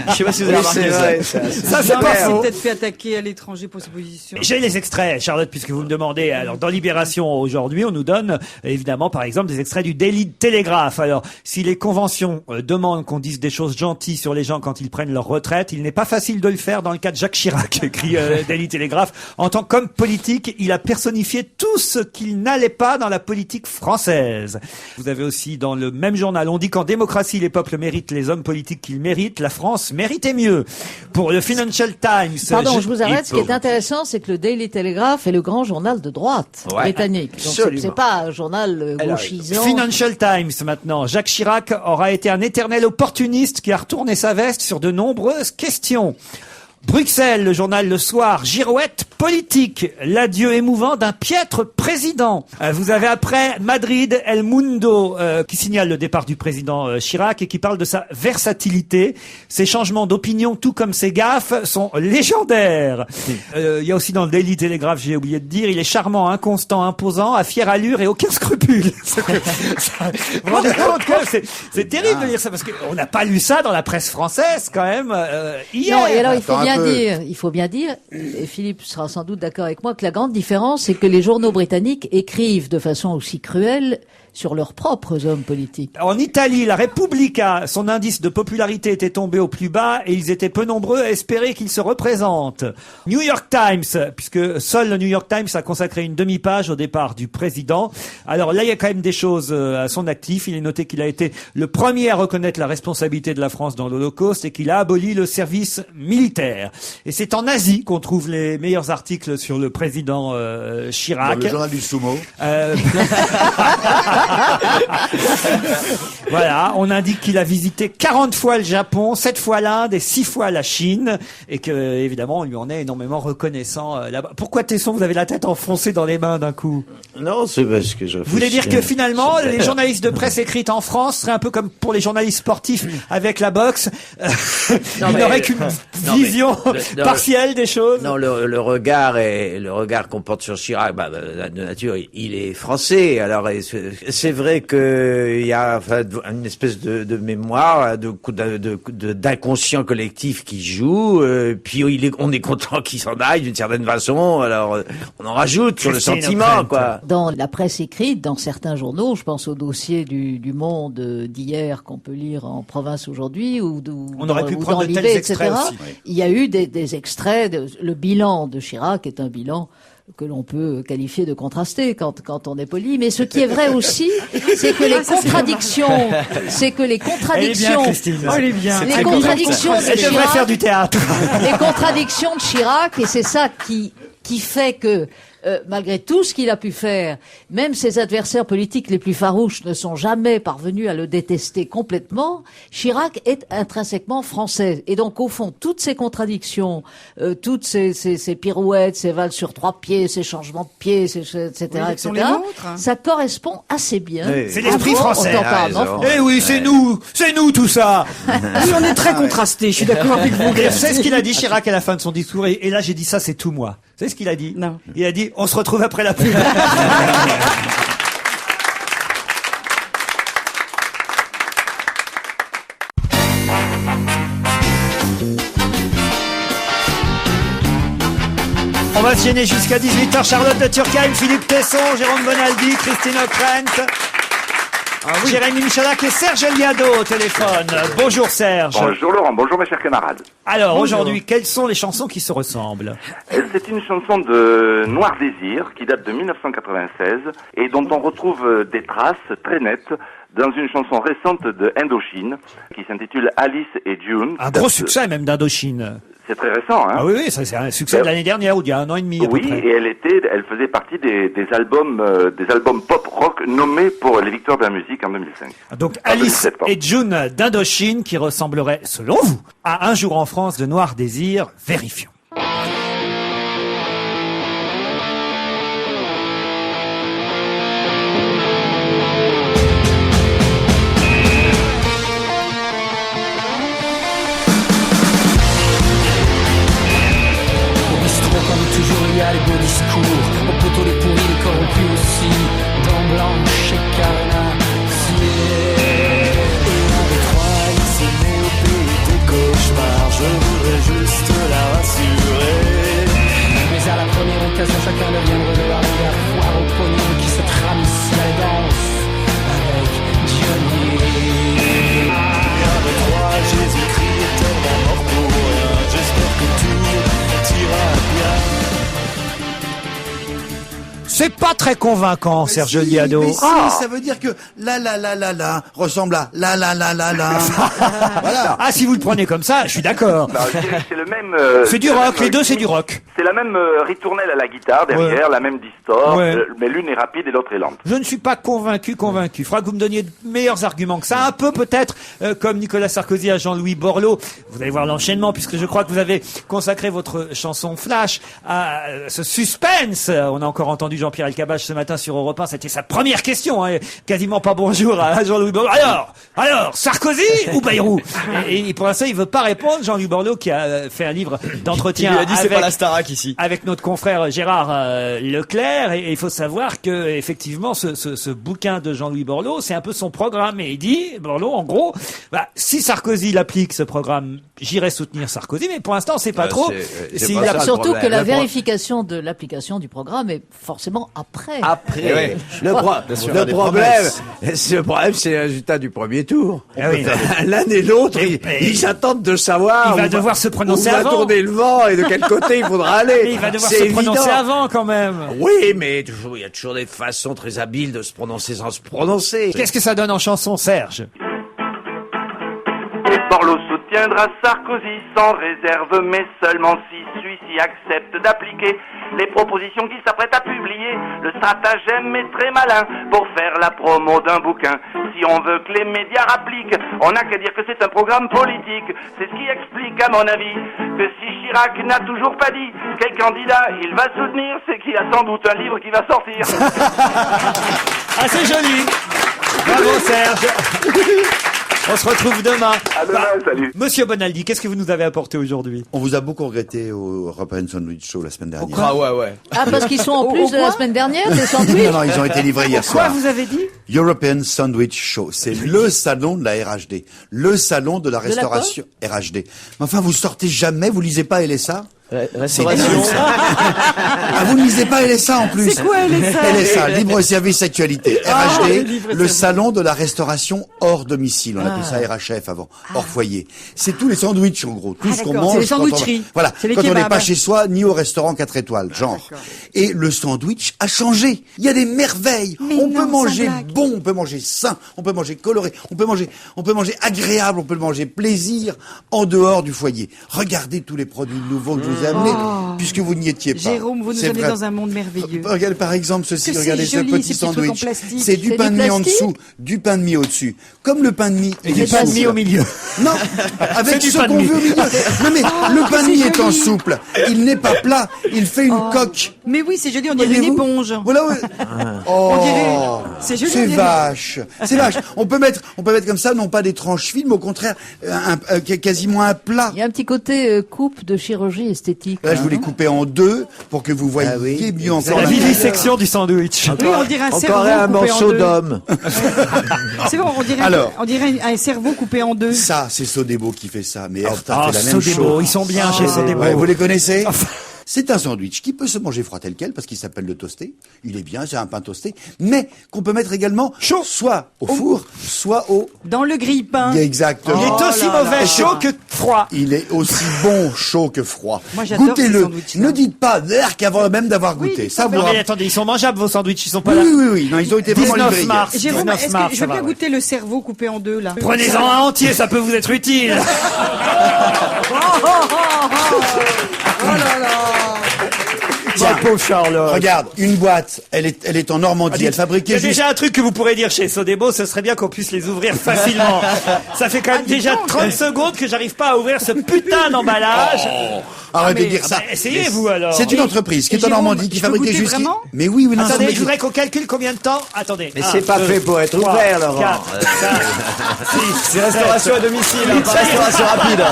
Je sais pas si vous avez remarqué ça. Ça, c'est pas Il s'est faux. peut-être fait attaquer à l'étranger pour ses positions. J'ai les extraits, Charlotte, puisque vous me demandez. Alors, dans Libération aujourd'hui, on nous donne évidemment, par exemple, des extraits du Daily Telegraph. Alors, si les conventions demandent qu'on dise des choses gentilles sur les gens quand ils prennent leur retraite, il n'est pas facile de le faire dans le cas de Jacques Chirac, écrit Daily Telegraph. En tant qu'homme politique, il a personnifié tout ce qu'il n'allait pas dans la politique française. Vous avez aussi dans le même journal, on dit qu'en démocratie, les peuples méritent les hommes politiques qu'ils méritent. La France méritait mieux. Pour le Financial Times. Pardon, je vous arrête. Ce qui est intéressant, c'est que le Daily Telegraph est le grand journal de droite britannique. Donc c'est pas un journal gauchisant. Financial Times maintenant. Jacques Chirac aura été un éternel opportuniste qui a retourné sa veste sur de nombreuses questions. Bruxelles, le journal Le Soir, girouette politique, l'adieu émouvant d'un piètre président. Vous avez après Madrid, El Mundo, qui signale le départ du président Chirac et qui parle de sa versatilité. Ses changements d'opinion, tout comme ses gaffes, sont légendaires. Il y a aussi dans le Daily Telegraph, j'ai oublié de dire, il est charmant, inconstant, imposant, à fière allure et aucun scrupule. Vous vous rendez compte que c'est terrible de lire ça parce qu'on n'a pas lu ça dans la presse française quand même hier. Non, et alors il faut bien dire, et Philippe sera sans doute d'accord avec moi, que la grande différence, c'est que les journaux britanniques écrivent de façon aussi cruelle sur leurs propres hommes politiques. En Italie, la Repubblica, son indice de popularité était tombé au plus bas et ils étaient peu nombreux à espérer qu'il se représente. New York Times, puisque seul le New York Times a consacré une demi-page au départ du président. Alors là, il y a quand même des choses à son actif. Il est noté qu'il a été le premier à reconnaître la responsabilité de la France dans l'Holocauste et qu'il a aboli le service militaire. Et c'est en Asie qu'on trouve les meilleurs articles sur le président Chirac. Dans le journal du Sumo. Voilà, on indique qu'il a visité 40 fois le Japon, 7 fois l'Inde et 6 fois la Chine, et que évidemment on lui en est énormément reconnaissant là-bas. Pourquoi Tesson, vous avez la tête enfoncée dans les mains d'un coup? Non, c'est parce que Vous voulez dire que finalement les journalistes de presse écrite en France seraient un peu comme pour les journalistes sportifs avec la boxe, ils n'auraient qu'une vision partielle des choses? Non, le regard qu'on porte sur Chirac, de nature, il est français. Alors c'est vrai que il y a une espèce de mémoire, d'inconscient collectif qui joue. Puis on est content qu'il s'en aille d'une certaine façon. Alors on en rajoute sur le sentiment, quoi. Dans la presse écrite, dans certains journaux, je pense au dossier du Monde d'hier qu'on peut lire en province aujourd'hui, ou on aurait pu prendre de tels extraits aussi. Il y a eu des extraits. Le bilan de Chirac est un bilan que l'on peut qualifier de contrasté quand on est poli, mais ce qui est vrai aussi, c'est que les contradictions, Elle est bien, Christine. les contradictions de Elle devrait faire du théâtre. les contradictions de Chirac, et c'est ça qui fait que malgré tout ce qu'il a pu faire, même ses adversaires politiques les plus farouches ne sont jamais parvenus à le détester complètement. Chirac est intrinsèquement français. Et donc, au fond, toutes ces contradictions, toutes ces pirouettes, ces valses sur 3 pieds, ces changements de pieds, etc., ça correspond assez bien. Oui. C'est l'esprit français. Eh oui, c'est nous tout ça. Oui, on est très contrastés, je suis d'accord avec vous. C'est ce qu'il a dit Chirac à la fin de son discours, et là j'ai dit ça, c'est tout moi. C'est ce qu'il a dit. Non. Il a dit, on se retrouve après la pub. On va se gêner jusqu'à 18h. Charlotte de Turckheim, Philippe Tesson, Jérôme Bonaldi, Christine Ockrent, Jérémy Michalak et Serge Liado au téléphone. Bonjour Serge. Bonjour Laurent, bonjour mes chers camarades. Alors aujourd'hui, quelles sont les chansons qui se ressemblent? C'est une chanson de Noir Désir qui date de 1996 et dont on retrouve des traces très nettes dans une chanson récente de Indochine qui s'intitule Alice et June. Un gros succès même d'Indochine. C'est très récent, hein. Ah oui, ça c'est un succès de l'année dernière ou d'il y a 1 an et demi à peu près. Et elle faisait partie des albums pop rock nommés pour les victoires de la musique en 2005. Donc Alice et June d'Indochine qui ressembleraient, selon vous, à Un jour en France de Noir Désir. Vérifions. Il y a les beaux discours, au poteau les pourris, les corrompus aussi, dents blanches et carnassiers. tristesse à chacun deviendrait de l'arrière. Foire au pognon qui se trame ici à la danse avec Johnny. Avec toi, Jésus-Christ est tellement mort pour rien. J'espère que tout ira bien. C'est pas très convaincant, Serge Liado. Mais si, ça veut dire que la ressemble à la. Voilà. Ah, si vous le prenez comme ça, je suis d'accord. Bah, je dirais que c'est le même. C'est du rock, les deux c'est du rock. C'est la même ritournelle à la guitare derrière, la même distort, mais l'une est rapide et l'autre est lente. Je ne suis pas convaincu. Il faudra que vous me donniez de meilleurs arguments que ça. Un peu peut-être comme Nicolas Sarkozy à Jean-Louis Borloo. Vous allez voir l'enchaînement puisque je crois que vous avez consacré votre chanson Flash à ce suspense. On a encore entendu Jean-Pierre Elkabbach ce matin sur Europe 1. C'était sa première question. Hein. Quasiment pas bonjour à Jean-Louis Borloo. Alors, Sarkozy ou Bayrou? Et pour l'instant, il veut pas répondre. Jean-Louis Borloo qui a fait un livre d'entretien. Il lui a dit c'est pas la Starac ici. Avec notre confrère Gérard Leclerc, et il faut savoir que effectivement ce bouquin de Jean-Louis Borloo, c'est un peu son programme, et il dit Borloo en gros, si Sarkozy l'applique ce programme, j'irai soutenir Sarkozy, mais pour l'instant c'est pas trop. Surtout que la vérification de l'application du programme est forcément après. Après, le problème, c'est le résultat du premier tour. L'un et l'autre, ils attendent de savoir. Il va devoir se prononcer où va avant. tourner le vent et de quel côté il faudra aller. Mais il va devoir se prononcer avant quand même. Oui, mais il y a toujours des façons très habiles de se prononcer sans se prononcer. Qu'est-ce que ça donne en chanson, Serge? Borloo soutiendra Sarkozy sans réserve, mais seulement si celui-ci accepte d'appliquer les propositions qu'il s'apprête à publier. Le stratagème est très malin pour faire la promo d'un bouquin. Si on veut que les médias appliquent, on n'a qu'à dire que c'est un programme politique. C'est ce qui explique, à mon avis, que si Chirac n'a toujours pas dit quel candidat il va soutenir, c'est qu'il y a sans doute un livre qui va sortir. Ah, c'est joli. Bravo, Serge. On se retrouve demain. À demain, salut. Monsieur Bonaldi, qu'est-ce que vous nous avez apporté aujourd'hui? On vous a beaucoup regretté au European Sandwich Show la semaine dernière. Ah ouais. Ah, parce qu'ils sont en plus de la semaine dernière, des sandwichs? Non, ils ont été livrés hier soir. Quoi vous avez dit? European Sandwich Show. C'est le salon de la RHD. Le salon de la restauration RHD. Mais enfin, vous sortez jamais, vous lisez pas LSA? Restauration. Ah, vous ne lisez pas LSA en plus. C'est quoi LSA? LSA, Libre Service Actualité. RHD, le salon de la restauration hors domicile. On appelait ça RHF avant, hors foyer. C'est tous les sandwichs en gros, tout ce qu'on mange. C'est les sandwicheries. Voilà, C'est les quand on n'est kebabs. pas chez soi ni au restaurant 4 étoiles, genre. Et le sandwich a changé. Il y a des merveilles. On peut manger bon, on peut manger sain, on peut manger coloré, on peut manger agréable, on peut manger plaisir en dehors du foyer. Regardez tous les produits nouveaux que je vous ai amenés, puisque vous n'y étiez pas. Jérôme, vous nous amenez dans un monde merveilleux. Regardez par exemple ceci, Que regardez c'est ce joli, petit ces petits trucs en sandwich. plastique. C'est du C'est pain du de mie en plastique dessous, du pain de mie au-dessus. Comme le pain de mie Et du pain de mie au milieu. Non, avec du ce pain de qu'on mie. veut au milieu. Non mais le pain de mie étant souple, il n'est pas plat, il fait une coque. Mais oui, c'est joli, on dirait une Voyez-vous éponge. Voilà, ouais. On dirait. C'est joli. on C'est dirait- vache, c'est vache. On peut mettre comme ça, non pas des tranches fines, mais au contraire, quasiment un plat. Il y a un petit côté coupe de chirurgie esthétique. Là, je voulais couper en deux pour que vous voyez mieux encore La la vivisection du sandwich. Oui, on dirait un cerveau Encore un coupé en morceau deux. d'homme. C'est bon, on dirait un cerveau coupé en deux. Ça, c'est Sodebo qui fait ça, mais Erta Ah, fait la même Sodebo, chose. ils sont bien chez Sodebo. Ouais, vous les connaissez? C'est un sandwich qui peut se manger froid tel quel, parce qu'il s'appelle le toasté. Il est bien, c'est un pain toasté, mais qu'on peut mettre également chaud, soit au four, soit au... Dans le grille-pain. Exactement. Il est aussi mauvais chaud que froid. Il est aussi bon chaud que froid. Moi, j'adore ces Goûtez-le. sandwichs-là. Ne dites pas d'air qu'avant même d'avoir goûté. Ça vous Non, rappelle- mais attendez, ils sont mangeables vos sandwichs, ils sont pas Oui, là. oui. Non, ils ont été vraiment 19 livrés. mars. Jérôme, 19 est-ce mars, que je ça veux va, bien ouais. goûter le cerveau coupé en deux, là? Prenez-en un entier, ça peut vous être utile. Tiens, pauvre Charlotte. regarde, une boîte, elle est en Normandie, elle Il y fabriquait a juste... déjà un truc que vous pourrez dire chez Sodebo, ce serait bien qu'on puisse les ouvrir facilement. Ça fait quand même déjà 30 secondes que j'arrive pas à ouvrir ce putain d'emballage. Arrêtez de dire ça. Essayez vous alors. C'est une entreprise qui est en Jérôme, Normandie, qui je peux fabriquait goûter juste... vraiment Mais oui, non, Attendez, mais- je voudrais qu'on calcule combien de temps. Attendez. Mais c'est pas fait pour être ouvert, Laurent. 4, 5, 6, C'est restauration à domicile, pas restauration rapide.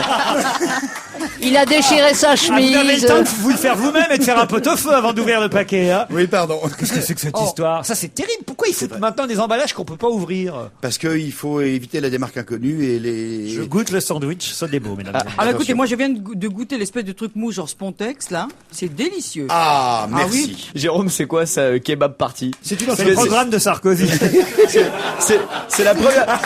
Il a déchiré sa chemise. Vous avez le temps de vous le faire vous-même et de faire un pot-au-feu avant d'ouvrir le paquet. Hein. Oui, pardon. Qu'est-ce que c'est que cette histoire? Ça, c'est terrible. Pourquoi ils foutent maintenant des emballages qu'on peut pas ouvrir? Parce qu'il faut éviter la démarque inconnue et les... Je goûte le sandwich, ça des beaux, mesdames. Alors écoutez, moi je viens de goûter l'espèce de truc mou genre Spontex là, c'est délicieux. Ah, merci. oui. Jérôme, c'est quoi ça, kebab party? C'est le programme de Sarkozy. C'est la première.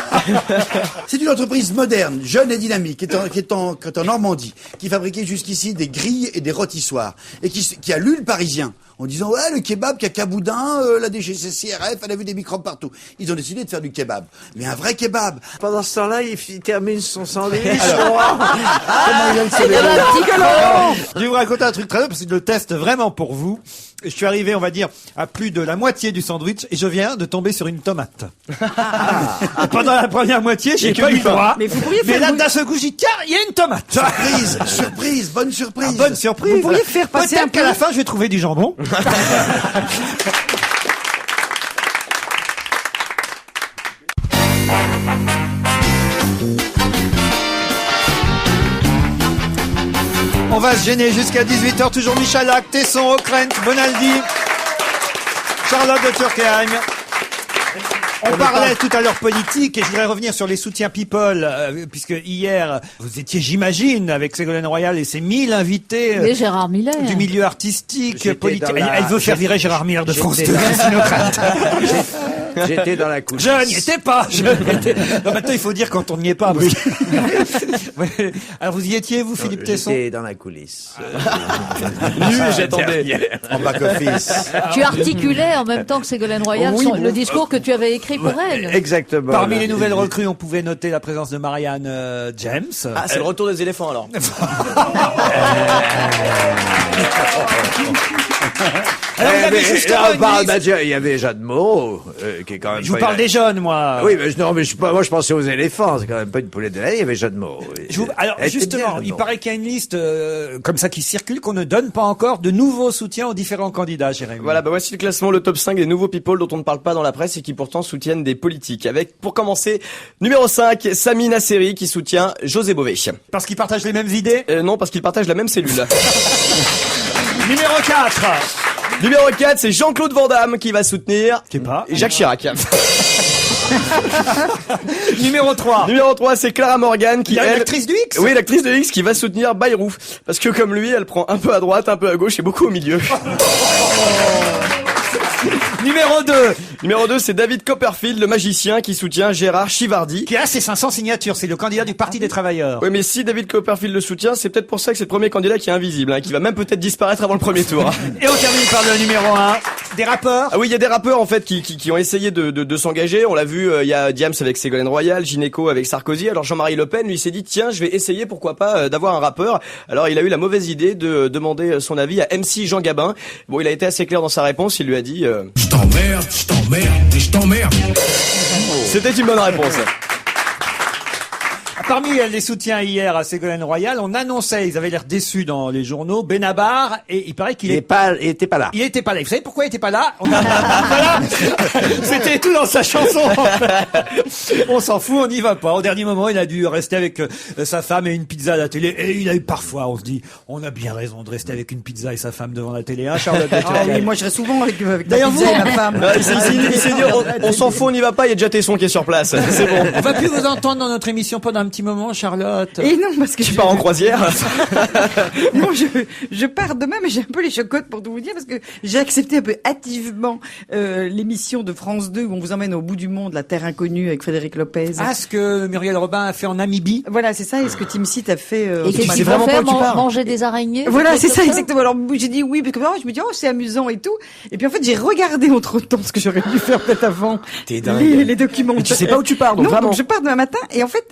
C'est une entreprise moderne, jeune et dynamique, qui est en Normandie, qui fabriquait jusqu'ici des grilles et des rôtissoirs, et qui a lu le Parisien, en disant, ouais, le kebab, cacaboudin, la DGCCRF, elle a vu des microbes partout. Ils ont décidé de faire du kebab. Mais un vrai kebab. Pendant ce temps-là, il termine son sandwich. Je vais vous raconter un truc très drôle, parce que je le teste vraiment pour vous. Je suis arrivé, on va dire, à plus de la moitié du sandwich, et je viens de tomber sur une tomate. Pendant la première moitié, j'ai pas eu le droit. Mais là, d'un seul coup, j'ai dit, tiens, il y a une tomate. Surprise, surprise, bonne surprise. Ah, bonne surprise. Vous pourriez faire passer Peut-être qu'à la fin, je vais trouver du jambon. On va se gêner jusqu'à 18h, toujours Michalak, Tesson, Ockrent, Bonaldi, Charlotte de Turckheim. On parlait tout à l'heure politique et je voudrais revenir sur les soutiens people, puisque hier, vous étiez, j'imagine, avec Ségolène Royal et ses 1000 invités Et Gérard Miller. du milieu artistique, J'étais politique. dans la- Elle veut faire virer Gérard Miller de France 2. J'étais dans la coulisse. Je n'y étais pas. Non, maintenant, il faut dire quand on n'y est pas. Ouais. Alors, vous y étiez, vous, Philippe Tesson? J'étais dans la coulisse. Nu, j'attendais. En back-office. Tu articulais en même temps que Ségolène Royal le discours que tu avais écrit pour elle. Exactement. Parmi les nouvelles recrues, on pouvait noter la présence de Marianne James. Ah, c'est le retour des éléphants alors. Alors, vous avez justement une liste. Il y avait Jeanne Moreau, qui est quand même. Je vous pas parle une- des jeunes, moi. Oui, mais non, mais moi je pensais aux éléphants. C'est quand même pas une poulette de lait. Il y avait Jeanne Moreau. Alors Elle était justement, bien, Jeanne il Moreau. paraît qu'il y a une liste comme ça qui circule qu'on ne donne pas encore de nouveaux soutiens aux différents candidats, Jérémy. Voilà, bah voici le classement, le top 5 des nouveaux people dont on ne parle pas dans la presse et qui pourtant soutiennent des politiques. Avec, pour commencer, numéro 5, Sami Nasseri qui soutient José Bové. Parce qu'ils partagent les mêmes idées. Non, parce qu'ils partagent la même cellule. Numéro 4. Numéro 4, c'est Jean-Claude Van Damme qui va soutenir Jacques Chirac. Numéro 3. Numéro 3, c'est Clara Morgan qui Il y a elle... l'actrice du X. Oui, l'actrice de X qui va soutenir Bayrou. Parce que comme lui, elle prend un peu à droite, un peu à gauche et beaucoup au milieu. Numéro 2. Numéro 2, c'est David Copperfield, le magicien, qui soutient Gérard Chivardi. Qui a ses 500 signatures. C'est le candidat du Parti des Travailleurs. Oui, mais si David Copperfield le soutient, c'est peut-être pour ça que c'est le premier candidat qui est invisible, hein, qui va même peut-être disparaître avant le premier tour. Et on termine par le numéro 1. Des rappeurs. Ah oui, il y a des rappeurs en fait qui ont essayé de s'engager. On l'a vu, il y a Diams avec Ségolène Royal, Gynéco avec Sarkozy. Alors Jean-Marie Le Pen, lui, s'est dit tiens, je vais essayer pourquoi pas d'avoir un rappeur. Alors il a eu la mauvaise idée de demander son avis à MC Jean Gabin. Bon, il a été assez clair dans sa réponse. Il lui a dit Je t'emmerde, je t'emmerde et je t'emmerde. c'était une bonne réponse. Parmi les soutiens hier à Ségolène Royal, on annonçait, ils avaient l'air déçus dans les journaux, Benabar, et il paraît qu'il Il était pas là. Il était pas là. Vous savez pourquoi il était pas là? Voilà. C'était tout dans sa chanson. On s'en fout, on n'y va pas. Au dernier moment, il a dû rester avec sa femme et une pizza à la télé. Et il a eu parfois, on se dit, on a bien raison de rester avec une pizza et sa femme devant la télé, hein, Charlotte? Ah oui, moi je reste souvent avec la D'ailleurs, pizza et ma femme. Non, il s'est dit on s'en fout, on n'y va pas. Il y a déjà Tesson qui est sur place. C'est bon. On va plus vous entendre dans notre émission pendant un petit moment, Charlotte. Et non, parce que Tu pars en croisière. Non, je pars demain, mais j'ai un peu les chocottes pour tout vous dire, parce que j'ai accepté un peu hâtivement l'émission de France 2 où on vous emmène au bout du monde, la terre inconnue avec Frédéric Lopez. Ah, ce que Muriel Robin a fait en Namibie. Voilà, c'est ça. Et ce que Tim Seat a fait. Et qu'est-ce qu'il faut faire, manger des araignées? Voilà, c'est ça, comme exactement. Alors, j'ai dit oui, parce que je me dis, oh, c'est amusant et tout. Et puis, en fait, j'ai regardé entre-temps ce que j'aurais dû faire peut-être avant. T'es dingue. Les documents. Mais tu sais pas où tu pars, donc non, vraiment. donc je pars demain matin, et en fait,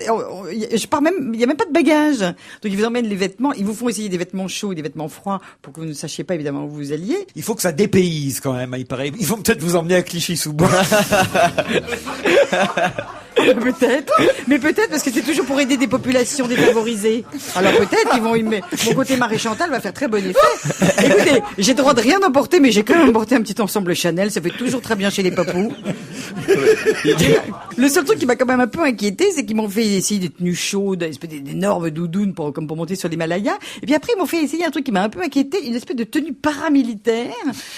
je pars même, il y a même pas de bagages. Donc, ils vous emmènent les vêtements, ils vous font essayer des vêtements chauds et des vêtements froids pour que vous ne sachiez pas, évidemment, où vous alliez. Il faut que ça dépayse quand même, il paraît. Ils vont peut-être vous emmener à Clichy-sous-Bois. Peut-être, mais peut-être parce que c'est toujours pour aider des populations défavorisées. Alors peut-être qu'ils vont aimer. Mon côté Marie Chantal va faire très bon effet. Écoutez, j'ai le droit de rien emporter, mais j'ai quand même emporté un petit ensemble Chanel. Ça fait toujours très bien chez les papous. Le seul truc qui m'a quand même un peu inquiété, c'est qu'ils m'ont fait essayer des tenues chaudes, une espèce d'énormes doudounes comme pour monter sur l'Himalaya. Et puis après, ils m'ont fait essayer un truc qui m'a un peu inquiété, une espèce de tenue paramilitaire,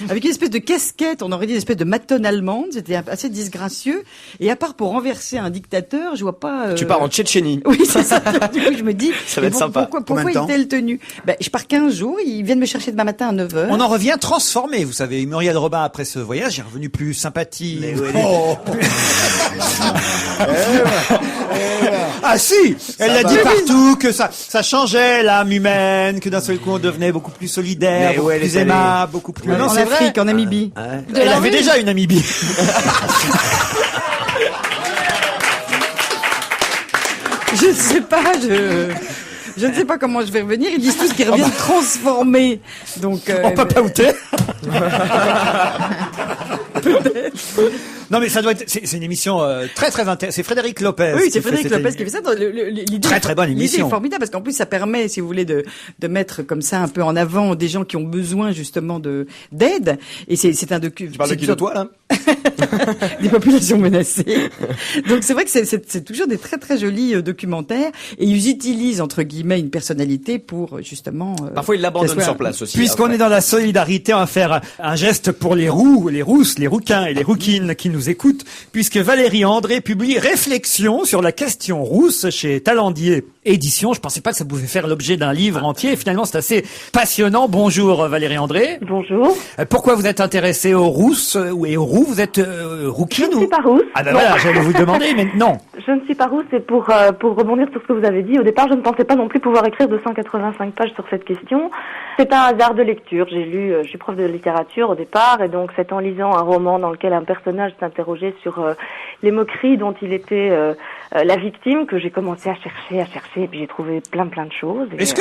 avec une espèce de casquette, on aurait dit une espèce de matone allemande. C'était assez disgracieux. Et à part pour renverser un dictateur, je vois pas... Tu pars en Tchétchénie. Oui, c'est ça. Du coup, je me dis... Ça va être sympa. Pourquoi une telle tenue? Je pars 15 jours, ils viennent me chercher demain matin à 9h. On en revient transformé, vous savez. Muriel Robin, après ce voyage, est revenue plus sympathique. Ah si, elle l'a dit partout que ça changeait l'âme humaine, que d'un seul coup on devenait beaucoup plus solidaire, beaucoup plus aimable, beaucoup plus... Non, en Afrique, en Namibie. Elle avait déjà une Namibie. Je ne sais pas, je ne sais pas comment je vais revenir. Ils disent tous qu'ils reviennent transformés. Donc, Papa Outé. Non mais ça doit être, c'est une émission très très intéressante. C'est Frédéric Lopez. Oui, c'est Frédéric Lopez qui fait ça. L'idée, très bonne émission. L'idée est formidable parce qu'en plus ça permet, si vous voulez, de mettre comme ça un peu en avant des gens qui ont besoin justement d'aide. Et c'est un docu. Tu parles de qui, de toi là? Des populations menacées. Donc c'est vrai que c'est toujours des très très jolis documentaires et ils utilisent entre guillemets une personnalité pour justement. Parfois ils l'abandonnent sur place aussi. Puisqu'on est dans la solidarité, on va faire un geste pour les rousses, les rouquins et les rouquines qui nous écoutent, puisque Valérie André publie Réflexions sur la question rousse chez Talendier Édition. Je pensais pas que ça pouvait faire l'objet d'un livre entier. Et finalement, c'est assez passionnant. Bonjour Valérie André. Bonjour. Pourquoi vous êtes intéressée aux rousses et aux roux? Vous êtes rouquine? Je ne suis pas rousse. Ah ben voilà, j'allais vous le demander, mais non. Je ne suis pas rousse et pour rebondir sur ce que vous avez dit, au départ, je ne pensais pas non plus pouvoir écrire 285 pages sur cette question. C'est un hasard de lecture. Je suis prof de littérature au départ et donc c'est en lisant un roman dans lequel un personnage s'interrogeait sur les moqueries dont il était la victime que j'ai commencé à chercher et puis j'ai trouvé plein de choses. Est-ce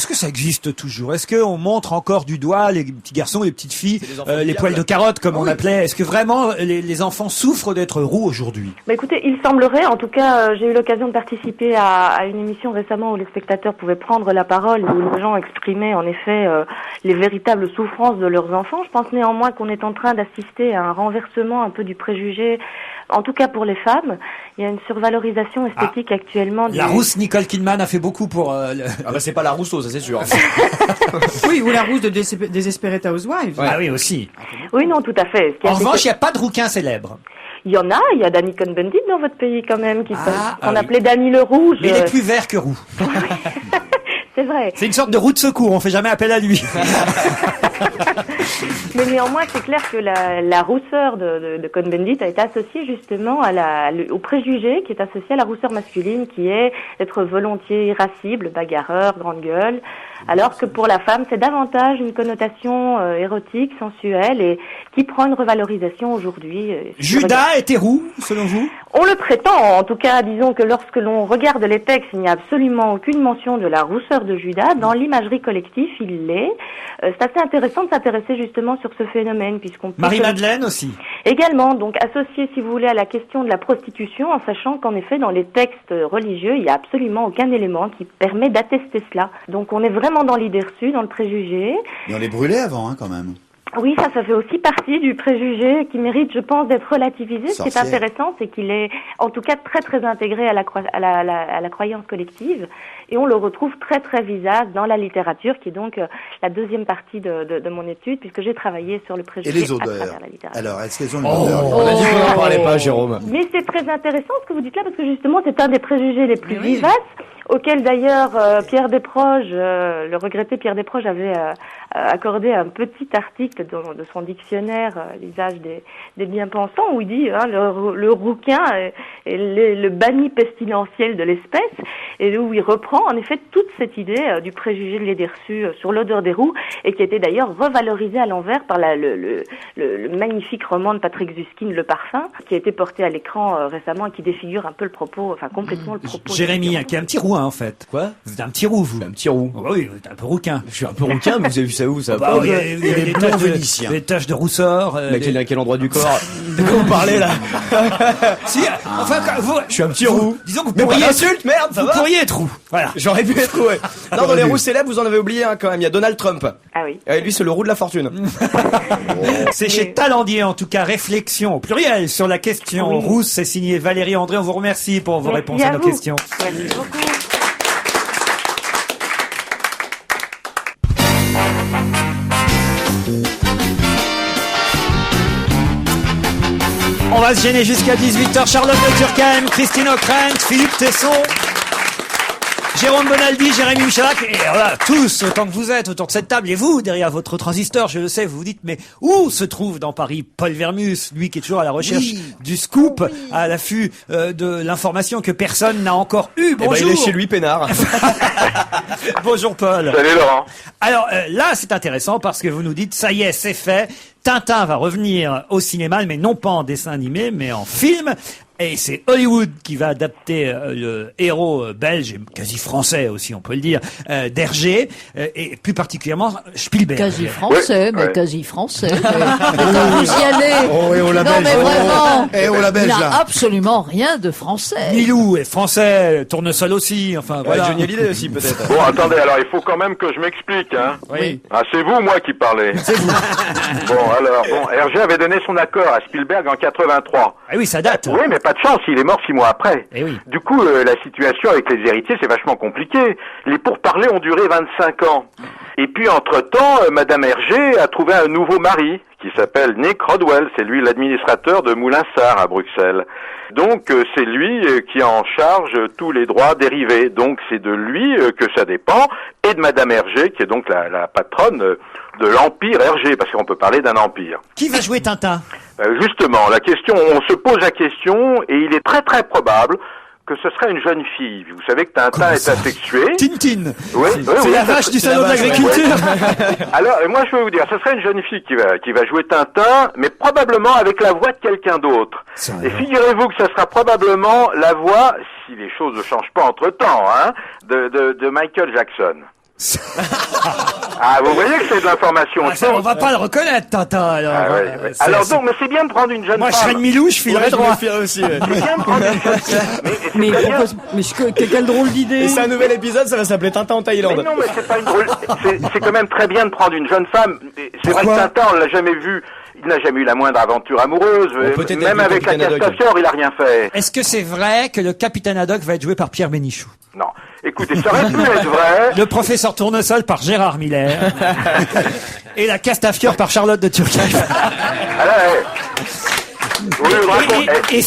que ça existe toujours? Est-ce qu'on montre encore du doigt les petits garçons, les petites filles, les poils de carotte comme on appelait? Est-ce que vraiment les enfants souffrent d'être roux aujourd'hui? Écoutez, il semblerait, en tout cas, j'ai eu l'occasion de participer à une émission récemment où les spectateurs pouvaient prendre la parole, où les gens exprimaient en effet les véritables souffrances de leurs enfants. Je pense néanmoins qu'on est en train d'assister à un renversement un peu du préjugé, en tout cas pour les femmes. Il y a une survalorisation esthétique actuellement. La rousse Nicole Kidman a fait beaucoup pour... c'est pas la Rousseau, ça c'est sûr. Oui, ou la rousse de Desperate Housewives. Ah oui, aussi. Oui, non, tout à fait. En revanche, il n'y a pas de rouquin célèbre. Il y en a, il y a Danny Cohn-Bendit dans votre pays quand même, qu'on appelait Danny le Rouge. Mais il est plus vert que roux. C'est vrai. C'est une sorte de roue de secours, on fait jamais appel à lui. Mais néanmoins, c'est clair que la rousseur de Cohn-Bendit a été associée justement au préjugé qui est associé à la rousseur masculine, qui est d'être volontiers irascible, bagarreur, grande gueule, alors que pour la femme, c'est davantage une connotation érotique, sensuelle, et qui prend une revalorisation aujourd'hui. Judas était roux, selon vous? On le prétend, en tout cas, disons que lorsque l'on regarde les textes, il n'y a absolument aucune mention de la rousseur de Judas. Dans l'imagerie collective, il l'est. C'est assez intéressant de s'intéresser justement sur ce phénomène, puisqu'on peut... Marie-Madeleine aussi. Également, donc associé, si vous voulez, à la question de la prostitution, en sachant qu'en effet, dans les textes religieux, il n'y a absolument aucun élément qui permet d'attester cela. Donc on est vraiment dans l'idée reçue, dans le préjugé. Et on les brûlait avant, quand même. Oui, ça fait aussi partie du préjugé qui mérite, je pense, d'être relativisé. Ce qui est intéressant, c'est qu'il est, en tout cas, très très intégré à la croyance collective, et on le retrouve très très visace dans la littérature, qui est donc la deuxième partie de mon étude, puisque j'ai travaillé sur le préjugé et les odeurs. à travers la littérature. Alors, est-ce qu'elles ont une odeur? On a dit qu'on n'en parlait pas, Jérôme. Mais c'est très intéressant ce que vous dites là, parce que justement, c'est un des préjugés les plus vivaces, auquel d'ailleurs Pierre Desproges, le regretté Pierre Desproges, avait accordé un petit article de son dictionnaire l'usage des bien-pensants, où il dit le rouquin est le banni pestilentiel de l'espèce, et où il reprend en effet toute cette idée du préjugé de l'idée reçue sur l'odeur des roux, et qui était d'ailleurs revalorisée à l'envers par le magnifique roman de Patrick Zuskind, Le Parfum, qui a été porté à l'écran récemment et qui défigure un peu le propos, enfin complètement le propos. Jérémy, qui est un petit roux, en fait. Quoi? Vous êtes un petit roux, vous? Un petit roux. Oh, oui, vous êtes un peu rouquin. Je suis un peu rouquin, mais vous avez vu ça où, ça? Il y a des taches de rousseur. Mais à quel endroit du corps? De quoi vous parlez là? Si, enfin, je suis un petit roux. Disons que vous Mais pourriez pas d'insulte, merde, ça vous va. pourriez être roux. Voilà. J'aurais pu être roux, ouais. Non, dans les roux célèbres, vous en avez oublié un quand même. Il y a Donald Trump. Ah oui. Et lui, c'est le roux de la fortune. C'est chez Talendier, en tout cas, réflexion au pluriel sur la question rousse. C'est signé Valérie André. On vous remercie pour vos réponses à nos questions. Merci beaucoup. On va se gêner jusqu'à 18h. Charlotte de Turckheim, Christine O'Krent, Philippe Tesson, Jérôme Bonaldi, Jérémy Michalak, et voilà, tous, autant que vous êtes autour de cette table, et vous, derrière votre transistor, je le sais, vous vous dites, mais où se trouve dans Paris Paul Vermus, lui qui est toujours à la recherche du scoop, à l'affût de l'information que personne n'a encore eue. Bonjour. Eh ben, il est chez lui, peinard. Bonjour Paul. Salut Laurent. Alors là, c'est intéressant parce que vous nous dites, ça y est, c'est fait, Tintin va revenir au cinéma, mais non pas en dessin animé, mais en film. Et c'est Hollywood qui va adapter le héros belge, et quasi français aussi, on peut le dire, d'Hergé, et plus particulièrement Spielberg. Quasi français, mais ouais. quasi français. Mais quand vous y allez, Oh, et oh la non belge. mais vraiment, Eh oh la il belge n'a là. absolument rien de français. Milou est français, Tournesol aussi, enfin voilà. Johnny Hallyday aussi, peut-être. Bon, attendez, alors il faut quand même que je m'explique, hein. Oui. Ah, c'est vous, moi, qui parlez. C'est vous. Bon, Hergé avait donné son accord à Spielberg en 83. Ah oui, ça date. Oui, mais pas de chance, il est mort 6 mois après. Eh oui. Du coup, la situation avec les héritiers, c'est vachement compliqué. Les pourparlers ont duré 25 ans. Et puis, entre-temps, Madame Hergé a trouvé un nouveau mari, qui s'appelle Nick Rodwell. C'est lui l'administrateur de Moulinsart à Bruxelles. Donc, c'est lui qui a en charge tous les droits dérivés. Donc, c'est de lui que ça dépend. Et de Madame Hergé, qui est donc la patronne de l'Empire Hergé, parce qu'on peut parler d'un empire. Qui va jouer Tintin? Justement, la question, on se pose la question, et il est très très probable que ce serait une jeune fille. Vous savez que Tintin est asexué. Tintin. Oui, C'est la vache du salon de l'agriculture. Alors, moi je vais vous dire, ce serait une jeune fille qui va jouer Tintin, mais probablement avec la voix de quelqu'un d'autre. Et figurez-vous que ça sera probablement la voix, si les choses ne changent pas entre-temps, hein, de Michael Jackson. Ah, vous voyez que c'est de l'information. On va pas le reconnaître, Tintin. Alors, Ah, ouais. Alors donc, mais c'est bien de prendre une jeune moi, femme. je serais de Milou, je filerais droit. Aussi, C'est bien de prendre une jeune fille. Mais quelle drôle d'idée. Et c'est un nouvel épisode, ça va s'appeler Tintin en Thaïlande. Mais non, mais c'est pas une drôle. C'est quand même très bien de prendre une jeune femme. C'est vrai que Tintin, on l'a jamais vu. Il n'a jamais eu la moindre aventure amoureuse. Même avec la Castafiore, il a rien fait. Est-ce que c'est vrai que le capitaine Haddock va être joué par Pierre Bénichou? Non. Écoutez, ça aurait pu être vrai. Le professeur Tournesol par Gérard Miller. Et la Castafiore par Charlotte de Turckheim. Oui, et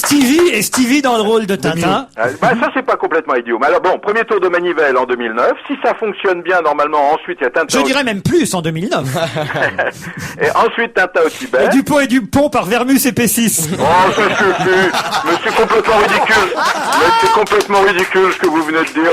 Stevie dans le rôle de Tintin. Ça, c'est pas complètement idiot. Mais alors bon, premier tour de manivelle en 2009. Si ça fonctionne bien, normalement, ensuite, il y a Tintin. Je dirais même plus en 2009. Et ensuite, Tintin au Tibet. Et Dupont et Dupont par Vermus et P6. Oh, ça suffit. Mais c'est complètement ridicule. Mais c'est complètement ridicule ce que vous venez de dire.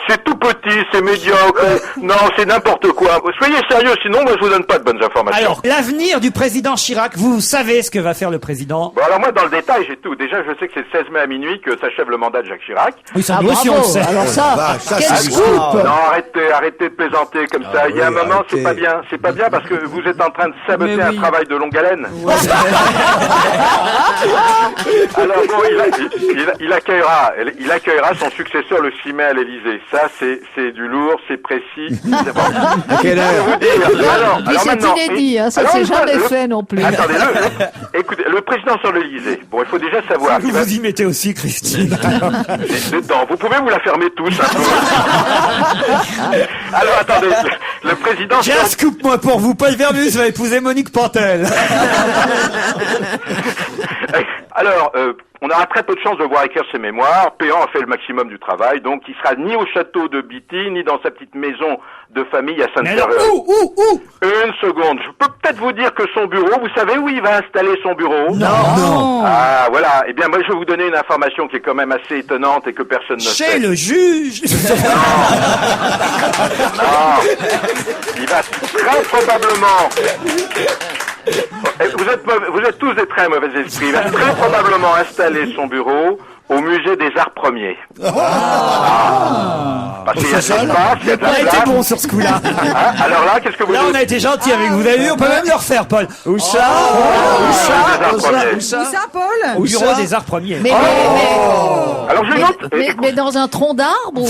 C'est tout petit, c'est médiocre. Non, c'est n'importe quoi. Soyez sérieux, sinon, moi, je vous donne pas de bonnes informations. Alors, l'avenir du président Chirac, vous savez ce que va faire le président? Bon, alors moi, dans le détail, j'ai tout. Déjà, je sais que c'est le 16 mai à minuit que s'achève le mandat de Jacques Chirac. Oui, ça nous aussi, on le sait. Alors ça, quel scoop! Non, arrêtez de plaisanter comme ça. Il y a un moment, c'est pas bien. C'est pas bien parce que vous êtes en train de saboter un travail de longue haleine. Ouais. Alors bon, il accueillera son successeur le 6 mai à l'Élysée. Ça, c'est du lourd, c'est précis. C'est bon. À quelle heure? Puis c'est inédit, hein, ça s'est jamais fait non plus. Attendez, écoutez, le président sur l'Élysée. Bon, il faut déjà savoir. Vous vous y mettez aussi, Christine. Dedans. Vous pouvez vous la fermer tous un peu. Alors attendez, le président. J'ai un scoop moi pour vous. Paul Vermus va épouser Monique Pantel. Alors, on aura très peu de chance de voir écrire ses mémoires. Péan a fait le maximum du travail, donc il sera ni au château de Bitty, ni dans sa petite maison de famille à Sainte-Thérèse. Où Une seconde. Je peux peut-être vous dire que son bureau, vous savez où il va installer son bureau? Non. Ah, voilà. Eh bien, moi, je vais vous donner une information qui est quand même assez étonnante et que personne ne sait. Chez le juge. Non. Il va très probablement... Vous êtes tous des très mauvais esprits. Il va très probablement installer son bureau Au musée des Arts Premiers. Parce qu'il y a de C'est ça, l'espace, il y a de On la a été place. bon sur ce coup-là. Hein, alors là, qu'est-ce que vous Là, on a été gentil avec vous. Vous avez vu, on peut même le refaire, Paul. Où ça? Où ça? Où Où ça, Paul? Au bureau des Arts Premiers. Alors j'ai une autre. Mais dans un tronc d'arbre ou...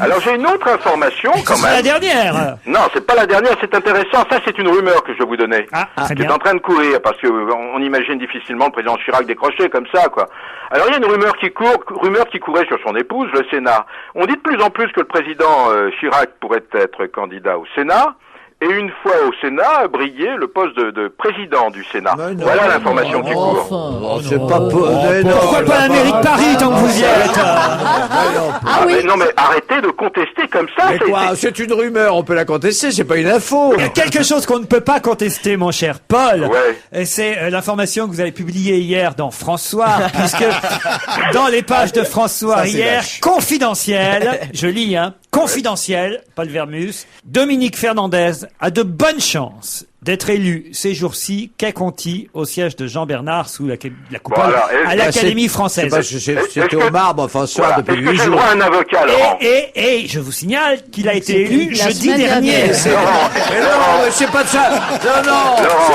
Alors j'ai une autre information quand C'est la même. dernière. Non, c'est pas la dernière, c'est intéressant. Ça, c'est une rumeur que je vais vous donner. Ah, très Qui est bien. en train de courir parce que on imagine difficilement le président Chirac décrocher comme ça, quoi. Alors il y a une rumeur qui courait sur son épouse, le Sénat. On dit de plus en plus que le président Chirac pourrait être candidat au Sénat. Et une fois au Sénat, briller le poste de président du Sénat. Voilà l'information qui court. C'est pas Pourquoi pas la mairie de Paris tant que vous y êtes? Mais non, mais arrêtez de contester comme ça. Mais quoi, c'est une rumeur, on peut la contester, c'est pas une info. Il y a quelque chose qu'on ne peut pas contester, mon cher Paul. Ouais. Et c'est l'information que vous avez publiée hier dans François, puisque dans les pages de François hier, confidentiel, je lis, confidentiel, Paul Vermus, Dominique Fernandez a de bonnes chances d'être élu ces jours-ci, qu'est Conti, au siège de Jean Bernard sous la coupole à l'Académie française. C'était au marbre, François, depuis 8 Est-ce que j'ai le jours. droit à un avocat, Laurent? Et je vous signale qu'il a été élu la jeudi semaine dernier. dernière. Non, c'est pas de ça. Non,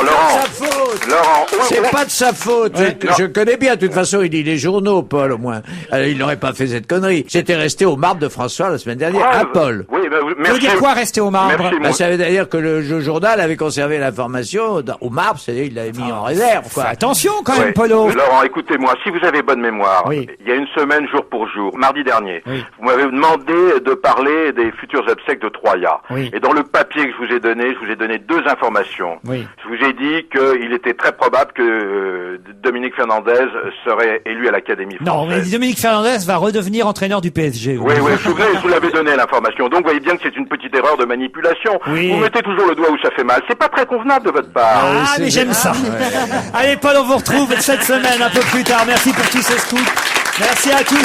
Laurent, c'est pas de sa faute. Laurent, C'est pas de sa faute. Ouais. Je connais bien. De toute façon, il lit les journaux, Paul, au moins. Alors, il n'aurait pas fait cette connerie. J'étais resté au marbre de François la semaine dernière. Ouais, À Paul. Oui, ben, Vous merci. dire quoi, rester au marbre? Merci, Bah, ça veut dire que le journal avait conservé l'information au marbre, c'est-à-dire il l'avait mis en réserve, quoi. Fais attention quand même, Ouais. Polo. Laurent, écoutez-moi, si vous avez bonne mémoire, Oui. il y a une semaine, jour pour jour, mardi dernier, Oui. vous m'avez demandé de parler des futurs obsèques de Troya. Oui. Et dans le papier que je vous ai donné 2 informations. Oui. Je vous ai dit qu'il était très probable que Dominique Fernandez serait élu à l'Académie Non, française. mais Dominique Fernandez va redevenir entraîneur du PSG. Oui, oui, je vous l'avais donné l'information. Donc, vous voyez bien que c'est une petite erreur de manipulation. Oui. Vous mettez toujours le doigt où ça fait mal. C'est pas très convenable de votre part. Ah, mais j'aime ça. Allez, Paul, on vous retrouve cette semaine un peu plus tard. Merci pour tous ces scoops. Merci à tous.